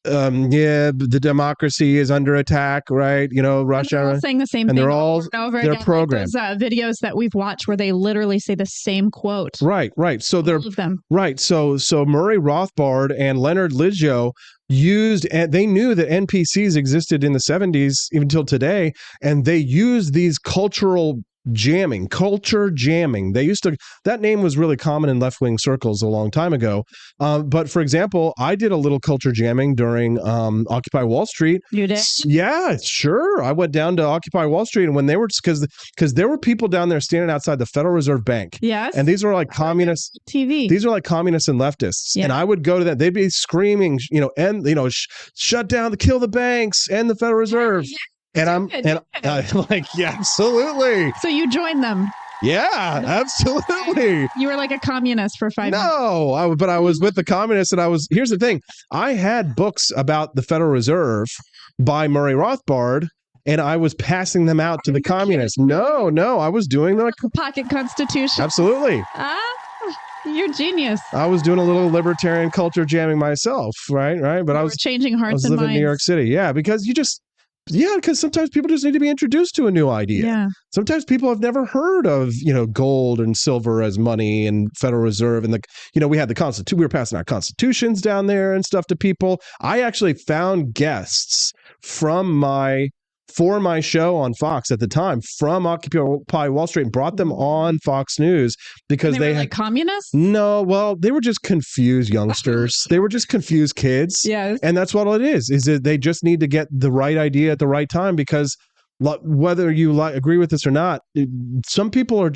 the democracy is under attack, right? Russia. They're all saying the same thing they're all over and over they're again. programmed. Like those videos that we've watched where they literally say the same quote. Right. So they're all of them. Right. So Murray Rothbard and Leonard Liggio they knew that NPCs existed in the 70s even till today, and they used these cultural jamming, culture jamming. They used to, that name was really common in left-wing circles a long time ago. But for example, I did a little culture jamming during Occupy Wall Street. You did? Yeah, sure. I went down to Occupy Wall Street, and when they were, because there were people down there standing outside the Federal Reserve Bank. Yes. And these were like communists. TV. These are like communists and leftists. Yeah. And I would go to that. They'd be screaming, shut down, kill the banks, and the Federal Reserve. Yeah. And I'm like, yeah, absolutely. So you joined them. Yeah, absolutely. You were like a communist for 5 minutes. No, but I was with the communists, and here's the thing. I had books about the Federal Reserve by Murray Rothbard, and I was passing them out to the communists. No, I was doing like Pocket Constitution. Absolutely. You're genius. I was doing a little libertarian culture jamming myself, right? But I was changing hearts and minds. living in New York City. Yeah, because because sometimes people just need to be introduced to a new idea. Yeah. Sometimes people have never heard of, gold and silver as money and Federal Reserve and we had the Constitution. We were passing our constitutions down there and stuff to people. I actually found guests for my show on Fox at the time from Occupy Wall Street and brought them on Fox News because they had like communists? No, well, they were just confused youngsters. They were just confused kids. Yes. And that's what it is that they just need to get the right idea at the right time because whether you agree with this or not, some people are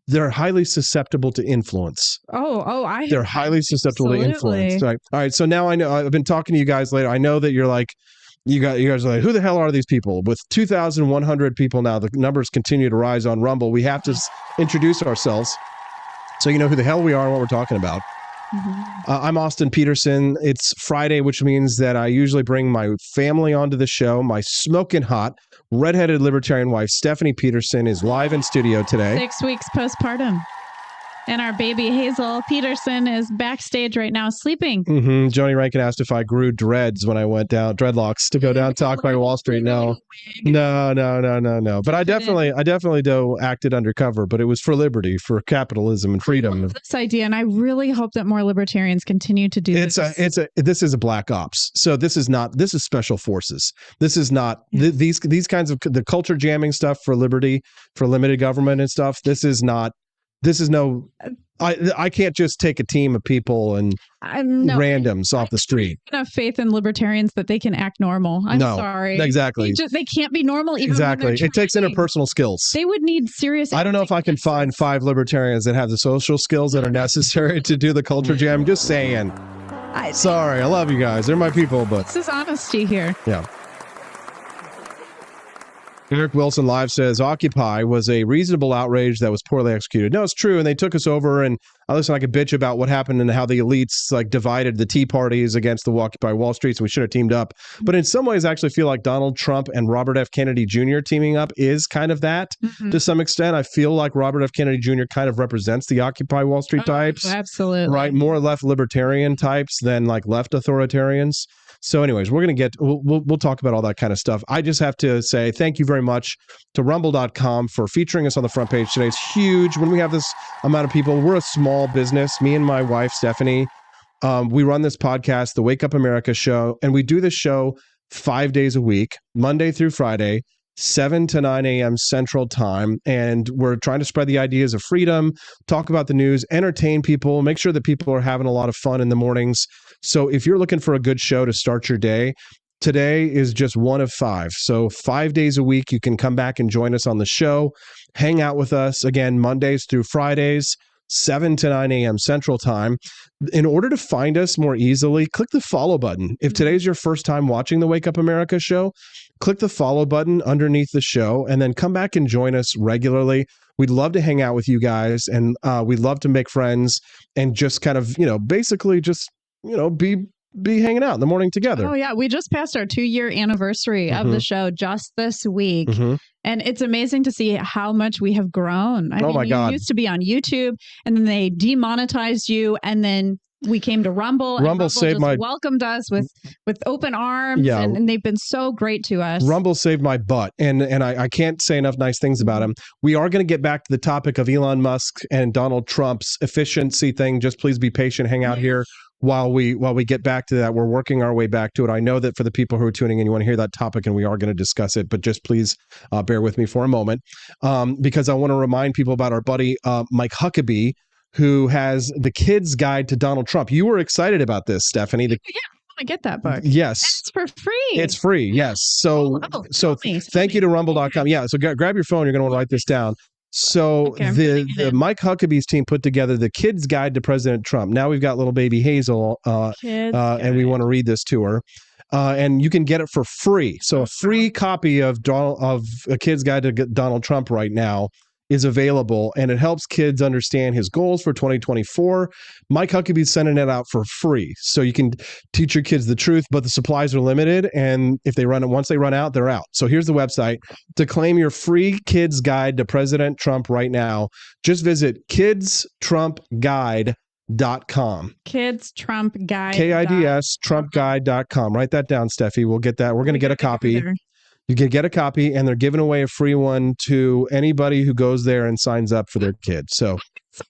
they're highly susceptible to influence. They're highly susceptible to influence. Right. All right. So now I know I've been talking to you guys later. I know that you're like, you guys are like, who the hell are these people? With 2,100 people now, the numbers continue to rise on Rumble. We have to introduce ourselves so you know who the hell we are and what we're talking about. Mm-hmm. I'm Austin Peterson. It's Friday, which means that I usually bring my family onto the show. My smoking hot, redheaded libertarian wife, Stephanie Peterson, is live in studio today. 6 weeks postpartum. And our baby Hazel Peterson is backstage right now sleeping. Mm-hmm. Joni Rankin asked if I grew dreads when I went down, dreadlocks, to go down to Occupy Wall Street. No. But I definitely acted undercover, but it was for liberty, for capitalism and freedom. I love this idea, and I really hope that more libertarians continue to do this. This is a black ops. So this is special forces. This is not these kinds of the culture jamming stuff for liberty, for limited government and stuff. I can't just take a team of people and randoms off the street. I have faith in libertarians that they can act normal. I'm sorry. Exactly. They can't be normal even exactly. when they're It takes interpersonal skills. They would need serious. I don't know if I can find 5 libertarians that have the social skills that are necessary to do the culture jam. Just saying. Sorry. I love you guys. They're my people, but this is honesty here. Yeah. Eric Wilson Live says Occupy was a reasonable outrage that was poorly executed. No, it's true. And they took us over. And I could bitch about what happened and how the elites divided the Tea Parties against the Occupy Wall Street. So we should have teamed up. But in some ways, I actually feel like Donald Trump and Robert F. Kennedy Jr. teaming up is kind of that to some extent. I feel like Robert F. Kennedy Jr. kind of represents the Occupy Wall Street types. Absolutely. Right. More left libertarian types than left authoritarians. So anyways, we'll talk about all that kind of stuff. I just have to say thank you very much to rumble.com for featuring us on the front page today. It's huge when we have this amount of people. We're a small business. Me and my wife, Stephanie, we run this podcast, the Wake Up America show, and we do this show 5 days a week, Monday through Friday, 7 to 9 a.m. Central Time. And we're trying to spread the ideas of freedom, talk about the news, entertain people, make sure that people are having a lot of fun in the mornings. So if you're looking for a good show to start your day, today is just one of 5. So 5 days a week, you can come back and join us on the show, hang out with us again, Mondays through Fridays, 7 to 9 a.m. Central Time. In order to find us more easily, click the follow button. If today's your first time watching the Wake Up America show, click the follow button underneath the show and then come back and join us regularly. We'd love to hang out with you guys, and we'd love to make friends and just kind of, basically just, be hanging out in the morning together. Oh, yeah. We just passed our 2-year anniversary of the show just this week. And it's amazing to see how much we have grown. I mean, you used to be on YouTube, and then they demonetized you, and then we came to Rumble. Rumble saved welcomed us with open arms, and they've been so great to us. Rumble saved my butt, and I can't say enough nice things about him. We are going to get back to the topic of Elon Musk and Donald Trump's efficiency thing. Just please be patient, hang out here. while we get back to that. We're working our way back to it. I know that for the people who are tuning in, you want to hear that topic, and we are going to discuss it, but just please bear with me for a moment, because I want to remind people about our buddy Mike Huckabee, who has the Kids Guide to Donald Trump. You were excited about this, Stephanie. Yeah, I get that book. Yes. It's for free. It's free, yes. So thank you to rumble.com. Yeah, so grab your phone. You're going to want to write this down. So the Mike Huckabee's team put together the Kids Guide to President Trump. Now we've got little baby Hazel, and we want to read this to her. And you can get it for free. So a free copy of A Kid's Guide to Donald Trump right now is available, and it helps kids understand his goals for 2024. Mike Huckabee's sending it out for free, so you can teach your kids the truth, but the supplies are limited, and if they once they run out, they're out. So here's the website to claim your free Kids Guide to President Trump right now. Just visit kidstrumpguide.com. Kids Trump Guide. KIDS trumpguide.com. Write that down, Steffi. We'll get that. We're going to get a copy. You can get a copy, and they're giving away a free one to anybody who goes there and signs up for their kid. So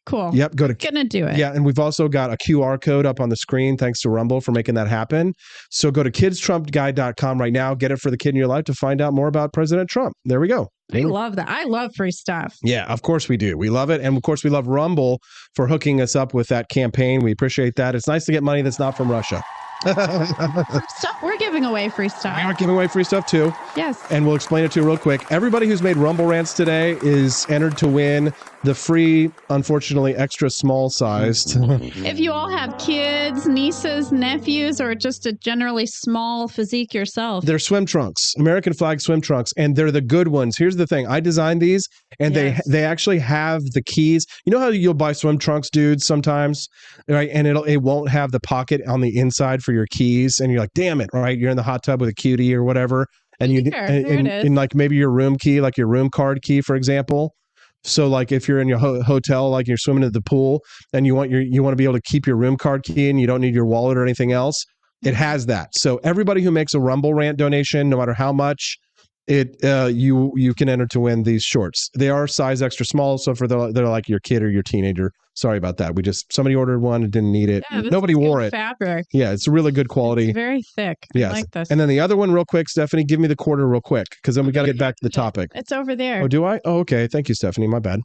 cool. Yep. Gonna do it. Yeah. And we've also got a QR code up on the screen. Thanks to Rumble for making that happen. So go to kidstrumpguide.com right now. Get it for the kid in your life to find out more about President Trump. There we go. I love that. I love free stuff. Yeah, of course we do. We love it. And of course we love Rumble for hooking us up with that campaign. We appreciate that. It's nice to get money that's not from Russia. Stuff. We're giving away free stuff. We are giving away free stuff too. Yes. And we'll explain it to you real quick. Everybody who's made Rumble Rants today is entered to win the free, unfortunately, extra small sized. If you all have kids, nieces, nephews, or just a generally small physique yourself. They're swim trunks, American flag swim trunks, and they're the good ones. Here's the thing. I designed these, and they actually have the keys. You know how you'll buy swim trunks, dudes, sometimes, right? And it won't have the pocket on the inside for your keys, and you're like, damn it, right? You're in the hot tub with a cutie or whatever, and and like maybe your room key, like your room card key, for example. So like if you're in your hotel, like you're swimming at the pool, and you want to be able to keep your room card key, and you don't need your wallet or anything else, it has that. So everybody who makes a Rumble Rant donation, no matter how much, you can enter to win these shorts. They are size extra small, so for they're like your kid or your teenager. Sorry about that. Somebody ordered one and didn't need it. Yeah, nobody wore it. Fabric. Yeah, it's really good quality. It's very thick. Yes. I like this. And then the other one, real quick, Stephanie, give me the quarter real quick, because then we got to get back to the topic. It's over there. Oh, do I? Oh, okay. Thank you, Stephanie. My bad.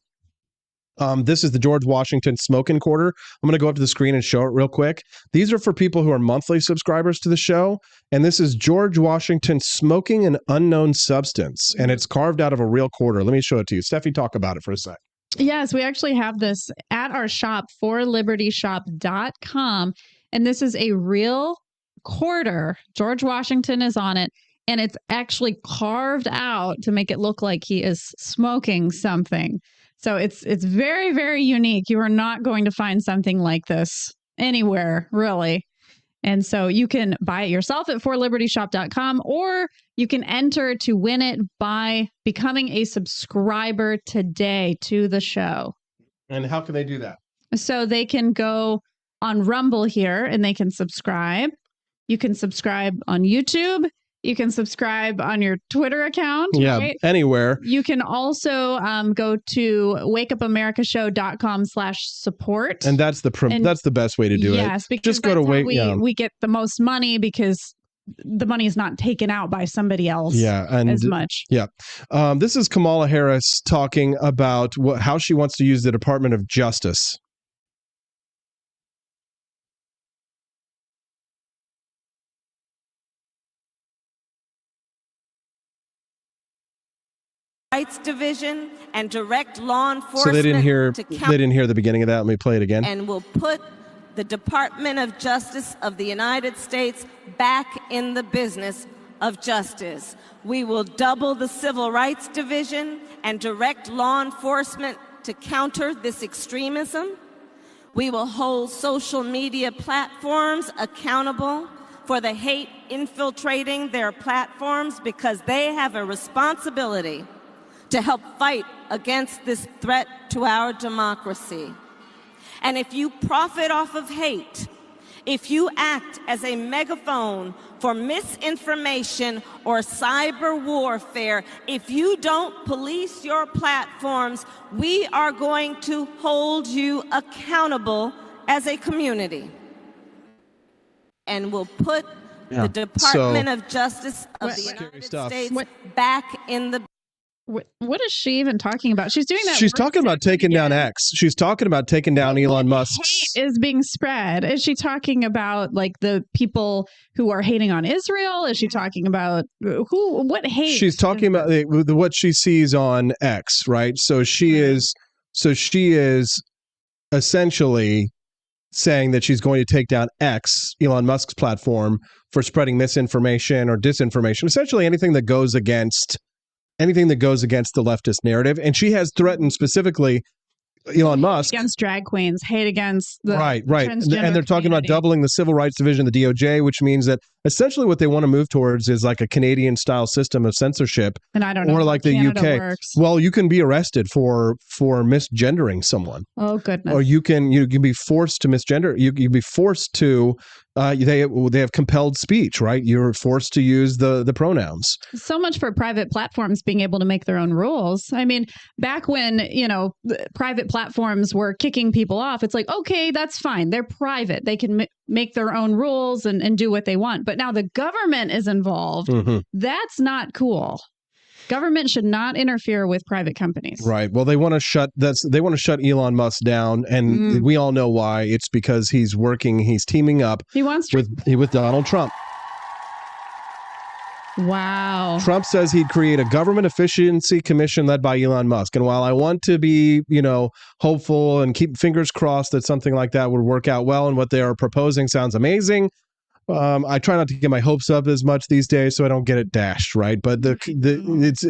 This is the George Washington smoking quarter. I'm going to go up to the screen and show it real quick. These are for people who are monthly subscribers to the show. And this is George Washington smoking an unknown substance. And it's carved out of a real quarter. Let me show it to you. Steffi, talk about it for a sec. Yes, we actually have this at our shop, forlibertyshop.com. And this is a real quarter. George Washington is on it. And it's actually carved out to make it look like he is smoking something. So it's very, very unique. You are not going to find something like this anywhere, really. And so you can buy it yourself at forlibertyshop.com, or you can enter to win it by becoming a subscriber today to the show. And how can they do that? So they can go on Rumble here and they can subscribe. You can subscribe on YouTube. You can subscribe on your Twitter account. Yeah, right? Anywhere. You can also go to wakeupamericashow.com/support. And that's the best way to do it. Yes, because just go to we get the most money because the money is not taken out by somebody else as much. Yeah. This is Kamala Harris talking about how she wants to use the Department of Justice. Rights Division and direct law enforcement. So they didn't hear the beginning of that. Let me play it again. And will put the Department of Justice of the United States back in the business of justice. We will double the Civil Rights Division and direct law enforcement to counter this extremism. We will hold social media platforms accountable for the hate infiltrating their platforms, because they have a responsibility to help fight against this threat to our democracy. And if you profit off of hate, if you act as a megaphone for misinformation or cyber warfare, if you don't police your platforms, we are going to hold you accountable as a community. and will put Yeah. the Department So- of Justice of the Scary United stuff. States What- back in the What is she even talking about? She's doing that. She's word talking about salad taking down again. X. She's talking about taking down Elon Musk's. Hate is being spread. Is she talking about like the people who are hating on Israel? Is she talking about who? What hate? She's talking about what she sees on X, right? So she is essentially saying that she's going to take down X, Elon Musk's platform, for spreading misinformation or disinformation, essentially anything that goes against the leftist narrative. And she has threatened specifically Elon Musk against drag queens, hate against the right. transgender And they're talking about community. doubling the Civil Rights Division of the DOJ, which means that essentially what they want to move towards is like a Canadian style system of censorship, And I don't know or how like the Canada UK. works. Well, you can be arrested for misgendering someone, Oh goodness. or you can be forced to misgender. You can be forced to. They have compelled speech, right? You're forced to use the pronouns. So much for private platforms being able to make their own rules. I mean, back when, private platforms were kicking people off, it's like, okay, that's fine. They're private. They can make their own rules and do what they want. But now the government is involved. Mm-hmm. That's not cool. Government should not interfere with private companies. Right. Well, they want to shut Elon Musk down, and we all know why. It's because he's teaming up He wants to. with Donald Trump. Wow. Trump says he'd create a government efficiency commission led by Elon Musk. And while I want to be, hopeful and keep fingers crossed that something like that would work out well, and what they are proposing sounds amazing, I try not to get my hopes up as much these days so I don't get it dashed, right? But it's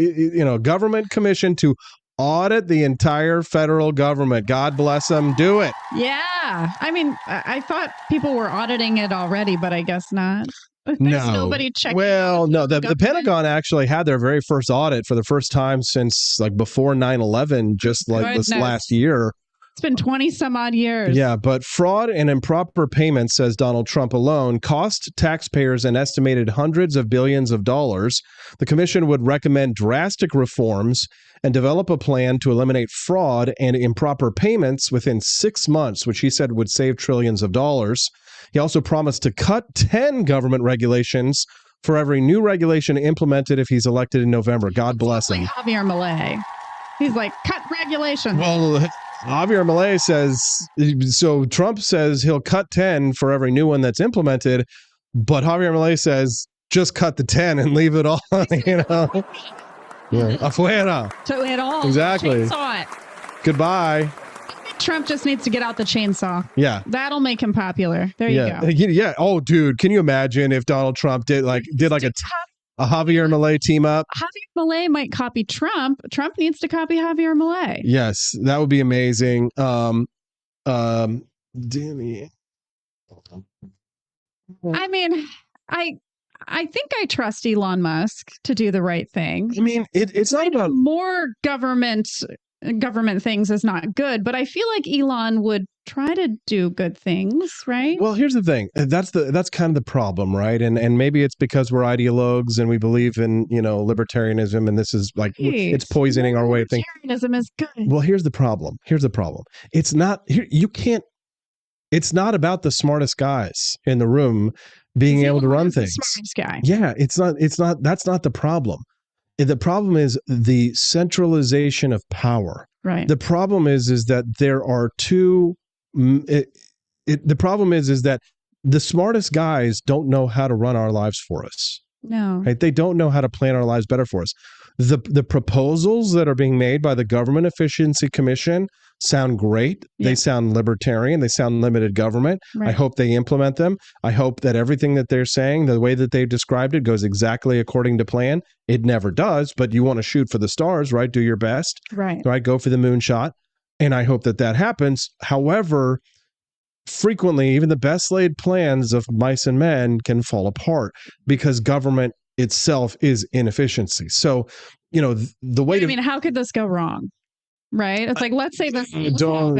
government commission to audit the entire federal government. God bless them. Do it. Yeah. I mean, I thought people were auditing it already, but I guess not. There's nobody checking. Well, no, the government. Pentagon actually had their very first audit for the first time since like before 9/11, just like this Goodness. last year. It's been 20 some odd years. Yeah, but fraud and improper payments, says Donald Trump alone, cost taxpayers an estimated hundreds of billions of dollars. The commission would recommend drastic reforms and develop a plan to eliminate fraud and improper payments within 6 months, which he said would save trillions of dollars. He also promised to cut 10 government regulations for every new regulation implemented if he's elected in November. God bless him. Like Javier Milei. He's like, cut regulations. Well, Javier Milei says, so Trump says he'll cut 10 for every new one that's implemented, but Javier Milei says just cut the 10 and leave it all, Yeah. Afuera. So it all. Exactly. Chainsaw it. Goodbye. Trump just needs to get out the chainsaw. Yeah. That'll make him popular. There you go. Yeah. Oh, dude, can you imagine if Donald Trump did like a Javier Milei team up? Javier Milei might copy Trump. Trump needs to copy Javier Milei. Yes, that would be amazing. Danny. I mean, I think I trust Elon Musk to do the right thing. I mean, it's not about more government things is not good, but I feel like Elon would try to do good things, right? Well, here's the thing. That's kind of the problem, right? And maybe it's because we're ideologues and we believe in, libertarianism, and this is like it's poisoning our way of thinking. Libertarianism is good. Well, here's the problem. It's not it's not about the smartest guys in the room being able to run things. Smartest guy. Yeah, it's not that's not the problem. The problem is the centralization of power. Right. The problem is that there are two. The problem is that the smartest guys don't know how to run our lives for us. No. Right? They don't know how to plan our lives better for us. The proposals that are being made by the Government Efficiency Commission sound great. Yeah. They sound libertarian. They sound limited government. Right. I hope they implement them. I hope that everything that they're saying, the way that they've described it, goes exactly according to plan. It never does, but you want to shoot for the stars, right? Do your best. Right. Right? Go for the moonshot. And I hope that happens. However, frequently, even the best laid plans of mice and men can fall apart because government itself is inefficiency. So, the way how could this go wrong? Right? It's like, let's say this don't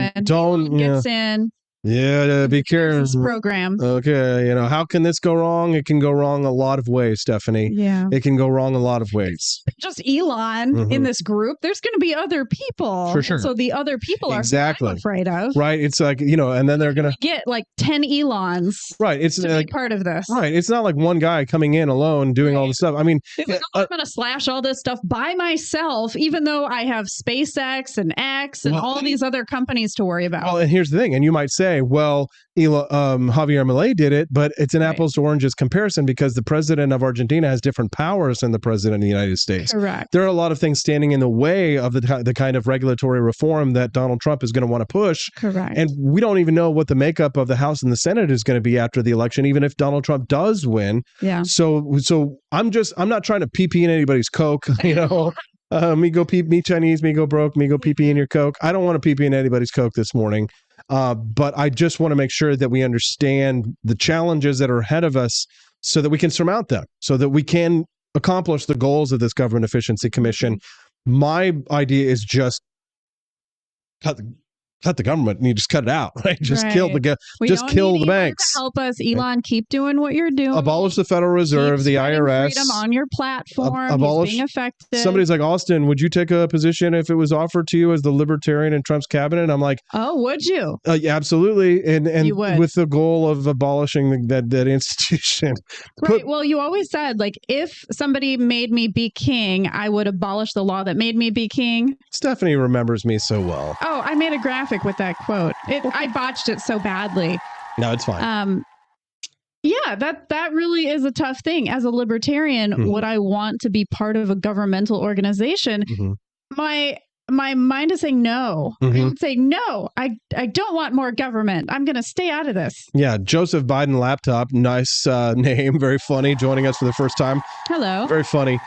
gets in, Yeah, be This careful. program. Okay, how can this go wrong? It can go wrong a lot of ways, Stephanie. Yeah. It can go wrong a lot of ways. Just Elon in this group. There's going to be other people. For sure. And so the other people are Exactly. who I'm afraid of. Right. It's like, and then they're going to get like 10 Elons. Right. It's to like be part of this. Right. It's not like one guy coming in alone doing all the stuff. I mean, It's like, I'm going to slash all this stuff by myself, even though I have SpaceX and X and all these other companies to worry about. Well, and here's the thing. And you might say, well, Javier Milei did it, but it's an apples to oranges comparison because the president of Argentina has different powers than the president of the United States. Correct. There are a lot of things standing in the way of the kind of regulatory reform that Donald Trump is going to want to push. Correct. And we don't even know what the makeup of the House and the Senate is going to be after the election, even if Donald Trump does win. Yeah. So I'm not trying to PP in anybody's Coke, me go pee, me Chinese, me go broke, me go PP in your Coke. I don't want to PP in anybody's Coke this morning. But I just want to make sure that we understand the challenges that are ahead of us so that we can surmount them, so that we can accomplish the goals of this Govt Efficiency Commission. My idea is just cut the government and you just cut it out, right? Just kill the kill the banks. To help us, Elon. Keep doing what you're doing. Abolish the Federal Reserve, the IRS. Freedom on your platform. Abolish. He's being effective. Somebody's like, Austin, would you take a position if it was offered to you as the libertarian in Trump's cabinet? And I'm like, oh, would you? Yeah, absolutely. And you would. With the goal of abolishing that institution. Right. Well, you always said, like, if somebody made me be king, I would abolish the law that made me be king. Stephanie remembers me so well. Oh, I made a graphic with that quote. I botched it so badly. No, it's fine. Yeah, that really is a tough thing. As a libertarian, would I want to be part of a governmental organization? My mind is saying no. I would say no. I don't want more government. I'm going to stay out of this. Yeah, Joseph Biden Laptop, nice name, very funny, joining us for the first time. Hello. Very funny.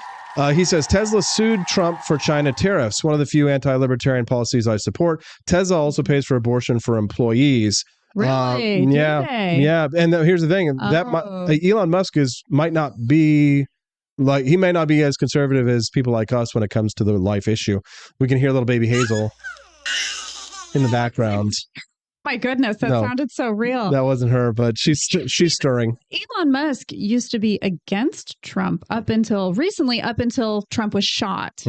He says, Tesla sued Trump for China tariffs, one of the few anti-libertarian policies I support. Tesla also pays for abortion for employees. Really? Yeah. And here's the thing. Elon Musk might not be as conservative as people like us when it comes to the life issue. We can hear little baby Hazel in the background. My goodness, that sounded so real. That wasn't her, but she's stirring. Elon Musk used to be against Trump up until Trump was shot.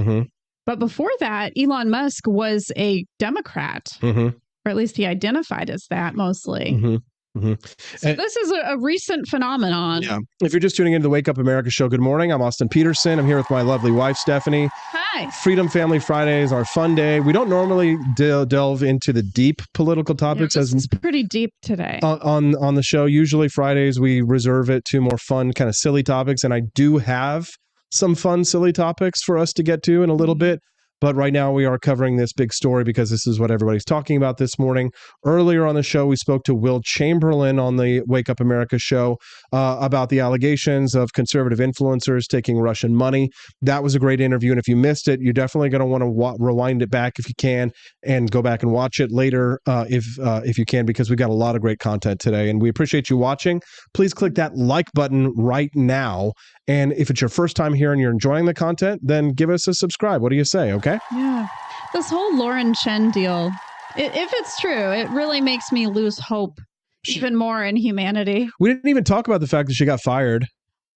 But before that, Elon Musk was a Democrat, or at least he identified as that mostly. So this is a recent phenomenon. Yeah. If you're just tuning into the Wake Up America show, good morning. I'm Austin Peterson. I'm here with my lovely wife, Stephanie. Hi. Freedom Family Friday is our fun day. We don't normally delve into the deep political topics. It's pretty deep today. On the show. Usually Fridays, we reserve it to more fun, kind of silly topics. And I do have some fun, silly topics for us to get to in a little bit. But right now we are covering this big story because this is what everybody's talking about this morning. Earlier on the show, we spoke to Will Chamberlain on the Wake Up America show about the allegations of conservative influencers taking Russian money. That was a great interview. And if you missed it, you're definitely going to want to rewind it back if you can and go back and watch it later if you can, because we got a lot of great content today. And we appreciate you watching. Please click that like button right now. And if it's your first time here and you're enjoying the content, then give us a subscribe. What do you say? Okay. Yeah. This whole Lauren Chen deal, if it's true, it really makes me lose hope even more in humanity. We didn't even talk about the fact that she got fired.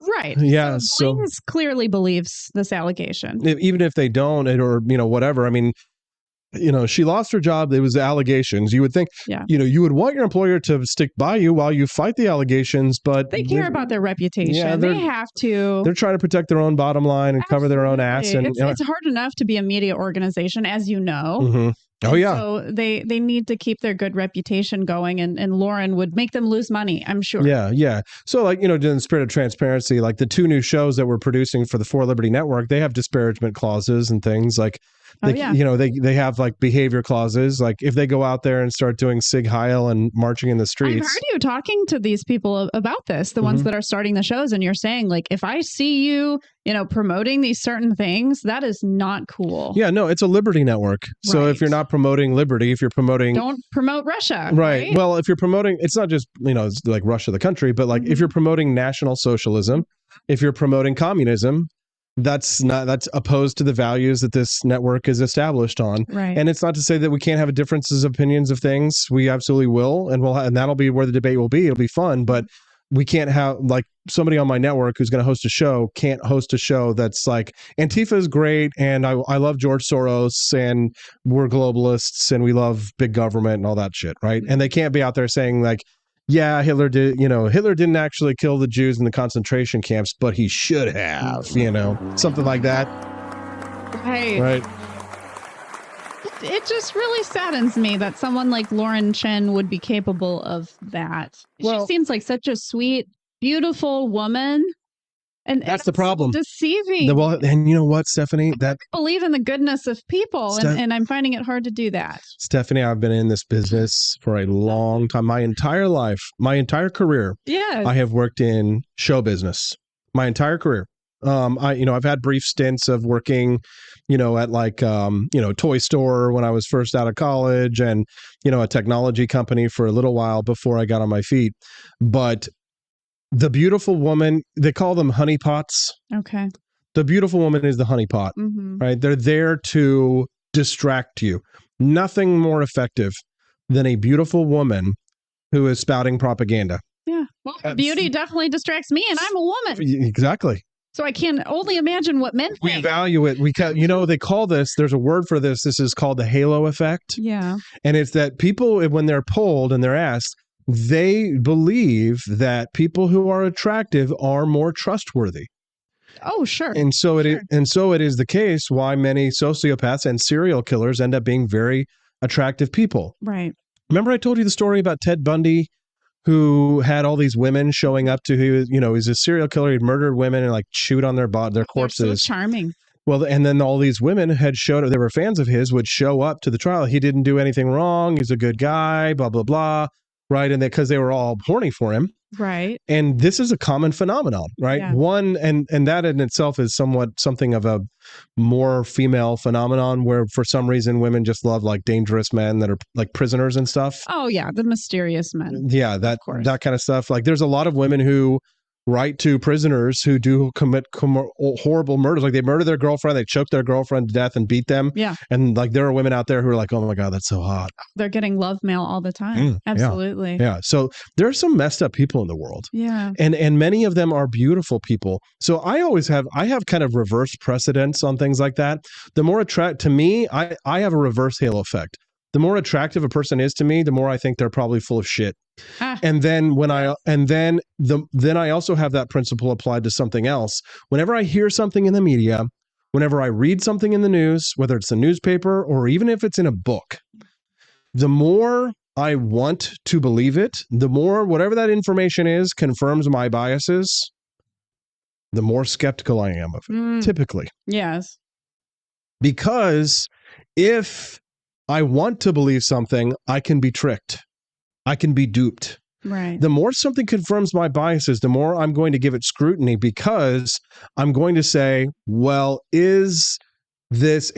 Right. Yeah. So Blaze clearly believes this allegation. Even if they don't, or, whatever. I mean, she lost her job. It was allegations. You would think, you would want your employer to stick by you while you fight the allegations, but they care about their reputation. Yeah, they have to. They're trying to protect their own bottom line and cover their own ass. And it's hard enough to be a media organization, as you know. Oh, yeah. So they need to keep their good reputation going, and Lauren would make them lose money, I'm sure. Yeah. So, in the spirit of transparency, like the two new shows that we're producing for the For Liberty Network, they have disparagement clauses and things like, they have like behavior clauses. Like if they go out there and start doing Sig Heil and marching in the streets. I've heard you talking to these people about this, the ones that are starting the shows, and you're saying like, if I see you, promoting these certain things, that is not cool. Yeah, no, it's a liberty network. So if you're not promoting liberty, if you're promoting, don't promote Russia. Right. Well, if you're promoting, it's not just, it's like Russia, the country, but like if you're promoting National Socialism, if you're promoting communism, that's opposed to the values that this network is established on. Right. And it's not to say that we can't have differences of opinions of things. We absolutely will, and and that'll be where the debate will be. It'll be fun, but we can't have like somebody on my network who's going to host a show can't host a show that's like Antifa is great and I love George Soros and we're globalists and we love big government and all that shit, right? And they can't be out there saying like, yeah, Hitler didn't actually kill the Jews in the concentration camps, but he should have, something like that. Right. It just really saddens me that someone like Lauren Chen would be capable of that. She seems like such a sweet, beautiful woman. And that's the problem. Deceiving. And you know what, Stephanie? I believe in the goodness of people, and I'm finding it hard to do that. Stephanie, I've been in this business for a long time. My entire life, my entire career. Yeah. I have worked in show business. My entire career. I've had brief stints of working, at like, toy store when I was first out of college and, a technology company for a little while before I got on my feet. But the beautiful woman, they call them honeypots. Okay. The beautiful woman is the honeypot, right? They're there to distract you. Nothing more effective than a beautiful woman who is spouting propaganda. Yeah. Well, beauty definitely distracts me, and I'm a woman. Exactly. So I can only imagine what men think. We value it. They call this, there's a word for this. This is called the halo effect. Yeah. And it's that people, when they're polled and they're asked, they believe that people who are attractive are more trustworthy. Oh, sure. And so it is the case why many sociopaths and serial killers end up being very attractive people. Right. Remember I told you the story about Ted Bundy, who had all these women showing up to he's a serial killer. He'd murdered women and like chewed on their corpses. They're so charming. Well, and then all these women had showed up. They were fans of his, would show up to the trial. He didn't do anything wrong. He's a good guy, blah, blah, blah. Right. And because they were all horny for him. Right. And this is a common phenomenon, right? Yeah. One, and that in itself is something of a more female phenomenon where for some reason women just love like dangerous men that are like prisoners and stuff. Oh yeah. The mysterious men. Yeah. That kind of stuff. Like there's a lot of women who write to prisoners who do commit horrible murders. Like they murder their girlfriend, they choke their girlfriend to death and beat them. Yeah. And like there are women out there who are like, oh my God, that's so hot. They're getting love mail all the time. Absolutely. Yeah. So there are some messed up people in the world. Yeah. And many of them are beautiful people. So I have kind of reverse precedence on things like that. The more to me, I have a reverse halo effect. The more attractive a person is to me, the more I think they're probably full of shit. And then then I also have that principle applied to something else. Whenever I hear something in the media, whenever I read something in the news, whether it's a newspaper or even if it's in a book, the more I want to believe it, the more whatever that information is confirms my biases, the more skeptical I am of it, typically. Yes. Because if I want to believe something, I can be tricked. I can be duped. Right. The more something confirms my biases, the more I'm going to give it scrutiny because I'm going to say, well, is this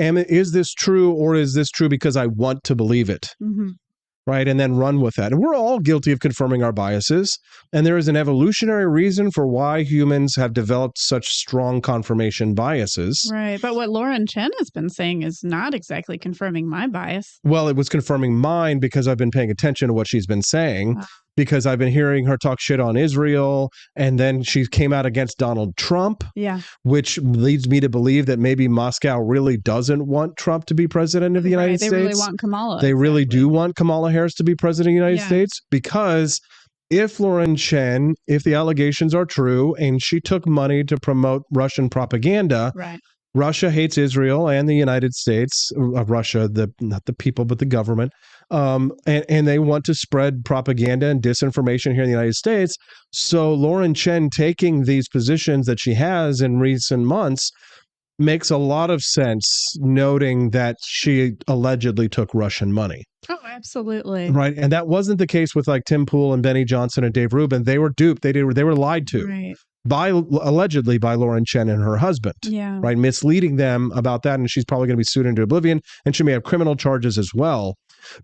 true or is this true because I want to believe it? Mm-hmm. Right. And then run with that. And we're all guilty of confirming our biases. And there is an evolutionary reason for why humans have developed such strong confirmation biases. Right. But what Lauren Chen has been saying is not exactly confirming my bias. Well, it was confirming mine because I've been paying attention to what she's been saying. Because I've been hearing her talk shit on Israel, and then she came out against Donald Trump, which leads me to believe that maybe Moscow really doesn't want Trump to be president of the United States. They really want Kamala. They really do want Kamala Harris to be president of the United States, because if Lauren Chen, if the allegations are true, and she took money to promote Russian propaganda, Russia hates Israel and the United States, Russia, not the people, but the government. And they want to spread propaganda and disinformation here in the United States. So Lauren Chen taking these positions that she has in recent months makes a lot of sense, noting that she allegedly took Russian money. Oh, absolutely. Right. And that wasn't the case with like Tim Pool and Benny Johnson and Dave Rubin. They were duped. They were lied to. Right. Allegedly by Lauren Chen and her husband, right, misleading them about that, and she's probably going to be sued into oblivion, and she may have criminal charges as well.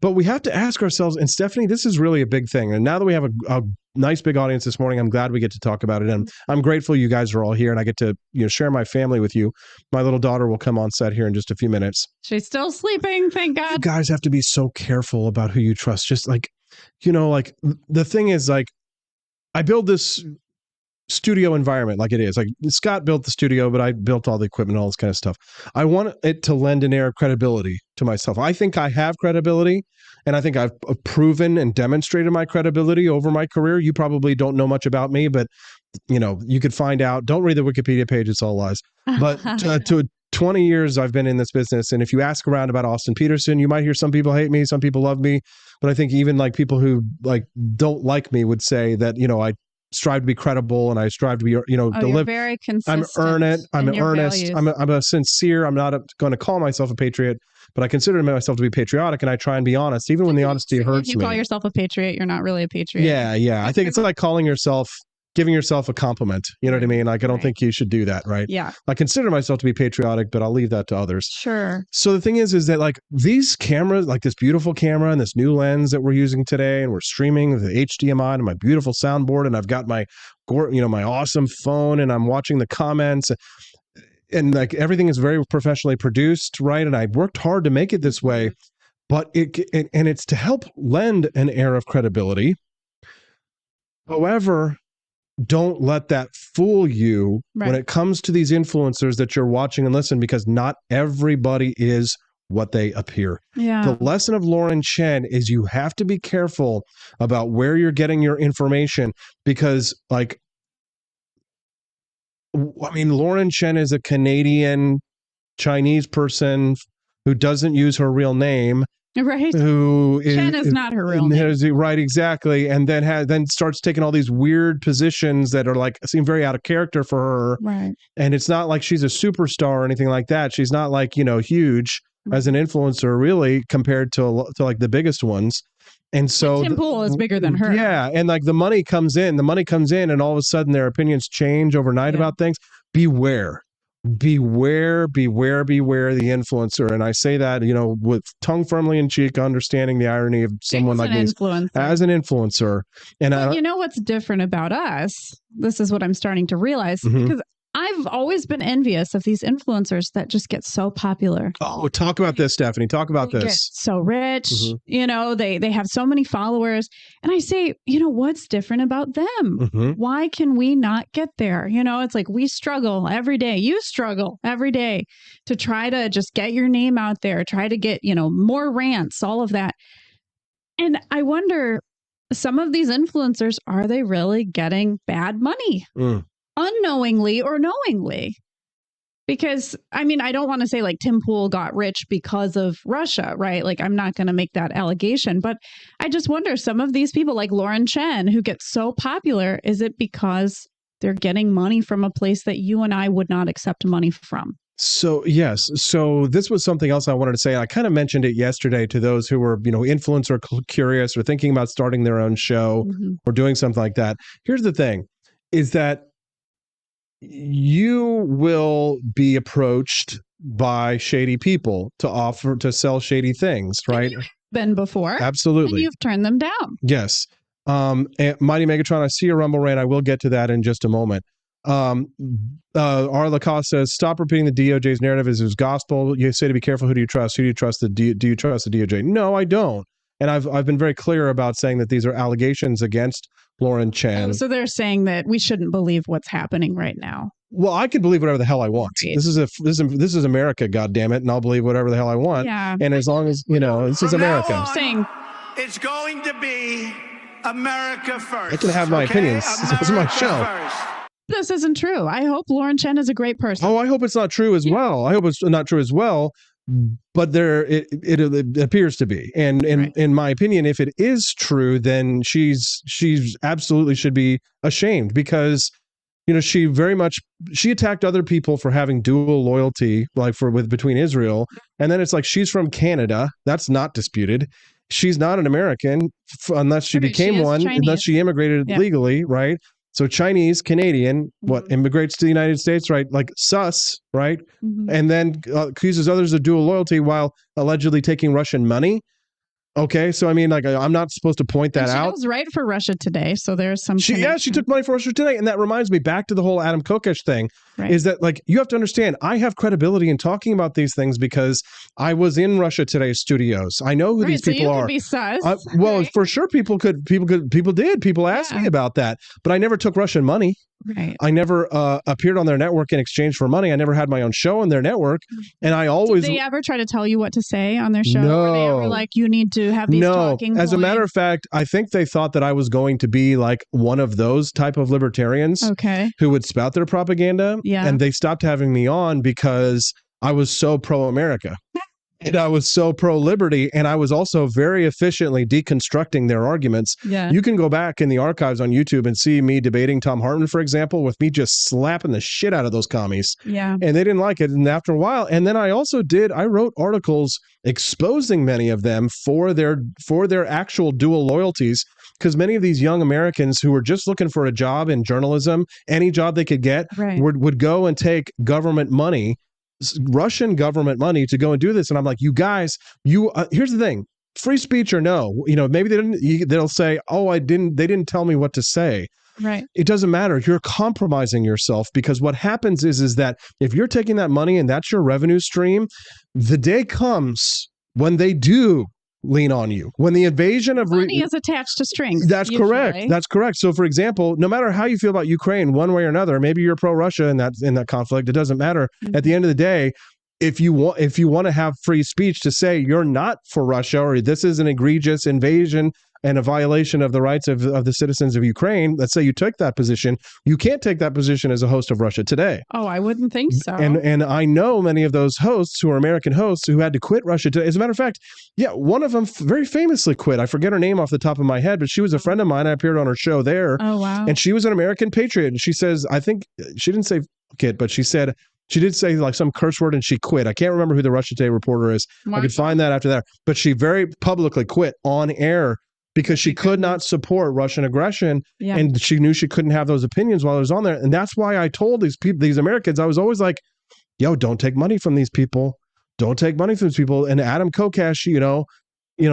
But we have to ask ourselves, and Stephanie, this is really a big thing. And now that we have a nice big audience this morning. I'm glad we get to talk about it. And I'm grateful you guys are all here and I get to, share my family with you. My little daughter will come on set here in just a few minutes. She's still sleeping, thank God. You guys have to be so careful about who you trust. Just like, the thing is, like, I build this studio environment like it is. Like, Scott built the studio, but I built all the equipment, all this kind of stuff. I want it to lend an air of credibility to myself. I think I have credibility, and I think I've proven and demonstrated my credibility over my career. You probably don't know much about me, but you could find out. Don't read the Wikipedia page; it's all lies. But to 20 years I've been in this business, and if you ask around about Austin Peterson, you might hear some people hate me, some people love me, but I think even like people who like don't like me would say that I strive to be credible and I strive to be deliver. You're very consistent. I'm earnest. I'm a sincere. I'm not going to call myself a patriot, but I consider myself to be patriotic, and I try and be honest, even when the honesty hurts me. If you call yourself a patriot, you're not really a patriot. Yeah. I think it's like giving yourself a compliment. You know what I mean? Like, I don't think you should do that, right? Yeah. I consider myself to be patriotic, but I'll leave that to others. Sure. So the thing is that like these cameras, like this beautiful camera and this new lens that we're using today, and we're streaming with the HDMI and my beautiful soundboard, and I've got my, my awesome phone, and I'm watching the comments, and like everything is very professionally produced, right? And I worked hard to make it this way, but it's to help lend an air of credibility. However, don't let that fool you when it comes to these influencers that you're watching and listening, because not everybody is what they appear. Yeah. The lesson of Lauren Chen is you have to be careful about where you're getting your information, because Lauren Chen is a Canadian Chinese person who doesn't use her real name. Right. Chen is not her real name. Right, exactly. And then starts taking all these weird positions that are like seem very out of character for her. Right. And it's not like she's a superstar or anything like that. She's not like, huge as an influencer really compared to like the biggest ones. And so Tim Pool is bigger than her. Yeah. And like the money comes in and all of a sudden their opinions change overnight about things. Beware the influencer. And I say that, with tongue firmly in cheek, understanding the irony of someone like me as an influencer. And what's different about us? This is what I'm starting to realize, because I've always been envious of these influencers that just get so popular. Oh, talk about this, Stephanie. Talk about this. Get so rich, they have so many followers. And I say, what's different about them? Why can we not get there? It's like we struggle every day. You struggle every day to try to just get your name out there, try to get, more rants, all of that. And I wonder, some of these influencers, are they really getting bad money? Unknowingly or knowingly? Because I don't want to say like Tim Pool got rich because of Russia, right? Like, I'm not going to make that allegation, but I just wonder, some of these people like Lauren Chen who get so popular, is it because they're getting money from a place that you and I would not accept money from? So, yes. So this was something else I wanted to say. I kind of mentioned it yesterday to those who were, influencer curious or thinking about starting their own show or doing something like that. Here's the thing, is that you will be approached by shady people to sell shady things, right? Been before. Absolutely. And you've turned them down. Yes. And Mighty Megatron, I see a Rumble rant. I will get to that in just a moment. R. Lacoste says, stop repeating the DOJ's narrative as is gospel. You say to be careful. Who do you trust? Do you trust the DOJ? No, I don't. And I've been very clear about saying that these are allegations against Lauren Chen. So they're saying that we shouldn't believe what's happening right now. Well, I can believe whatever the hell I want. Right. This is America, goddammit, and I'll believe whatever the hell I want. Yeah. And as long as this is America. It's going to be America first. I can have my opinions. This is my show. First. This isn't true. I hope Lauren Chen is a great person. Oh, I hope it's not true as well. I hope it's not true as well. But it appears to be, and in my opinion, if it is true, then she's absolutely should be ashamed, because she attacked other people for having dual loyalty, like between Israel, and then it's like she's from Canada. That's not disputed. She's not an American unless she became one, Chinese. Unless she immigrated legally, right? So Chinese, Canadian, immigrates to the United States, right? Like sus, right? And then accuses others of dual loyalty while allegedly taking Russian money. Okay, so I mean, like, I'm not supposed to point that And she out. does write for Russia Today, so there's some. She took money from Russia Today, and that reminds me back to the whole Adam Kokesh thing. Right. Is that, like, you have to understand, I have credibility in talking about these things because I was in Russia Today's studios. I know who these so people you are. Could be sus, Well, right? for sure, people did. People asked me about that, but I never took Russian money. Right. I never appeared on their network in exchange for money. I never had my own show on their network, and I always. Did they ever try to tell you what to say on their show? No. Were they ever like, you need to have these talking As a matter of points? fact, I think they thought that I was going to be like one of those type of libertarians Okay. who would spout their propaganda. Yeah. And they stopped having me on because I was so pro-America. And I was so pro-liberty, and I was also very efficiently deconstructing their arguments. Yeah. You can go back in the archives on YouTube and see me debating Tom Hartman, for example, with me just slapping the shit out of those commies. Yeah. And they didn't like it. And after a while, and then I wrote articles exposing many of them for their actual dual loyalties, because many of these young Americans who were just looking for a job in journalism, any job they could get, Right. would go and take government money, Russian government money, to go and do this. And I'm like, you guys, here's the thing, free speech or no, maybe they'll say, oh, they didn't tell me what to say. Right. It doesn't matter. You're compromising yourself, because what happens is that if you're taking that money and that's your revenue stream, the day comes when they do lean on you, when the invasion of Money is attached to strings. That's usually. correct. That's correct. So, for example, no matter how you feel about Ukraine, one way or another, maybe you're pro-Russia in that conflict. It doesn't matter. Mm-hmm. At the end of the day, if you want to have free speech to say you're not for Russia, or this is an egregious invasion and a violation of the rights of the citizens of Ukraine, let's say you took that position, you can't take that position as a host of Russia Today. Oh, I wouldn't think so. And I know many of those hosts who are American hosts who had to quit Russia Today. As a matter of fact, one of them very famously quit. I forget her name off the top of my head, but she was a friend of mine. I appeared on her show there. Oh, wow. And she was an American patriot. And she says, I think she didn't say kid, but she did say like some curse word and she quit. I can't remember who the Russia Today reporter is. I could find that after that. But she very publicly quit on air because she could not support Russian aggression. Yeah. And she knew she couldn't have those opinions while I was on there. And that's why I told these people, these Americans, I was always like, yo, don't take money from these people. Don't take money from these people. And Adam Kokesh,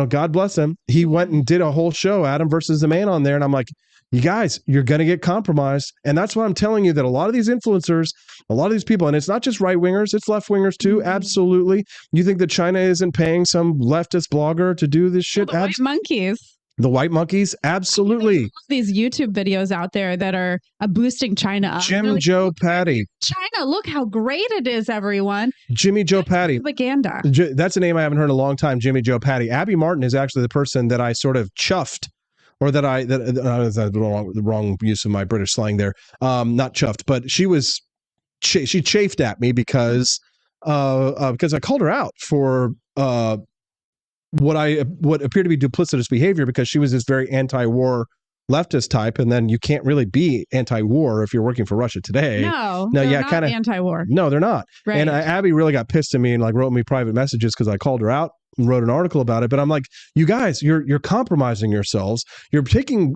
God bless him, he went and did a whole show, Adam versus the Man, on there. And I'm like, you guys, you're going to get compromised. And that's why I'm telling you that a lot of these influencers, a lot of these people, and it's not just right wingers, it's left wingers too. Absolutely. You think that China isn't paying some leftist blogger to do this shit? The white monkeys. The white monkeys? Absolutely. These YouTube videos out there that are boosting China up. Jim Joe Patty. China, look how great it is, everyone. Jimmy Joe Patty. Propaganda. That's a name I haven't heard in a long time, Jimmy Joe Patty. Abby Martin is actually the person that I sort of chuffed, or that the wrong use of my British slang there. Not chuffed, but she chafed at me because I called her out for what appeared to be duplicitous behavior, because she was this very anti-war leftist type, and then you can't really be anti-war if you're working for Russia Today. No, they're not anti-war. No, they're not. Right. And Abby really got pissed at me and like wrote me private messages because I called her out and wrote an article about it. But I'm like, you guys, you're compromising yourselves. You're taking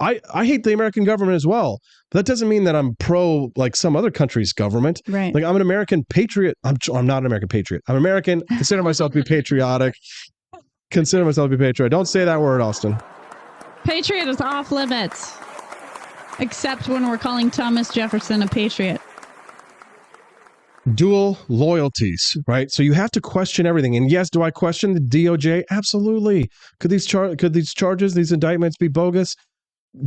I hate the American government as well, but that doesn't mean that I'm pro like some other country's government. Right. Like, I'm an American patriot. I'm not an American patriot. I'm American. Consider myself to be patriotic. Consider myself to be patriotic. Don't say that word, Austin. Patriot is off limits, except when we're calling Thomas Jefferson a patriot. Dual loyalties, right? So you have to question everything. And yes, do I question the DOJ? Absolutely. Could these charges, these indictments be bogus?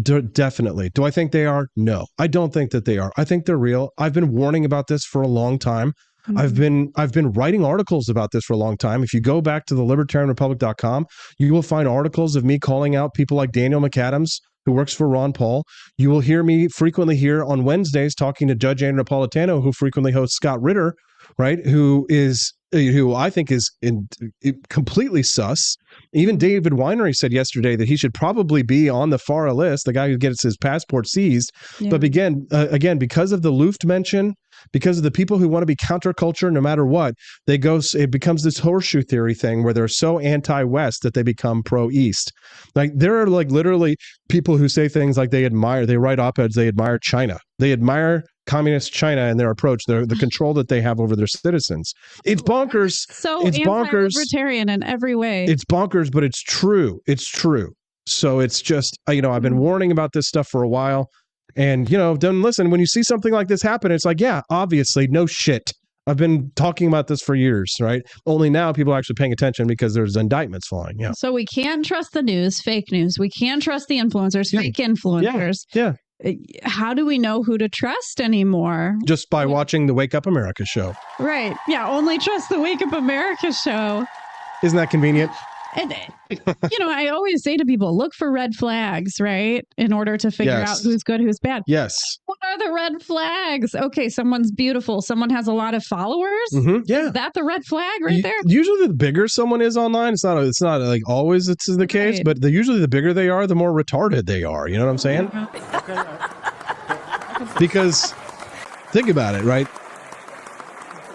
Definitely. Do I think they are? No, I don't think that they are. I think they're real. I've been warning about this for a long time. Mm-hmm. I've been writing articles about this for a long time. If you go back to the libertarianrepublic.com, you will find articles of me calling out people like Daniel McAdams, who works for Ron Paul. You will hear me frequently here on Wednesdays talking to Judge Andrew Napolitano, who frequently hosts Scott Ritter, right? Who I think is completely sus. Even David Winery said yesterday that he should probably be on the FARA list, the guy who gets his passport seized. Yeah. But again, because of the Luft mention, because of the people who want to be counterculture no matter what, it becomes this horseshoe theory thing where they're so anti-West that they become pro-East. Like, there are like literally people who say things like they write op-eds, they admire China. They admire communist China and their approach, the control that they have over their citizens. It's bonkers. So it's bonkers. Libertarian in every way. It's bonkers, but it's true. It's true. So it's just, I've been warning about this stuff for a while. And, don't listen, when you see something like this happen, it's like, yeah, obviously, no shit. I've been talking about this for years, right? Only now people are actually paying attention because there's indictments flying. Yeah. So we can trust the news, fake news. We can trust the influencers, fake influencers. Yeah. How do we know who to trust anymore? Just by watching the Wake Up America show. Right. Yeah. Only trust the Wake Up America show. Isn't that convenient? And, I always say to people, look for red flags, right? In order to figure out who's good, who's bad. Yes. What are the red flags? Okay, someone's beautiful. Someone has a lot of followers. Mm-hmm. Yeah. Is that the red flag right there? Usually the bigger someone is online, it's not like always it's the case, but usually the bigger they are, the more retarded they are. You know what I'm saying? Because think about it, right?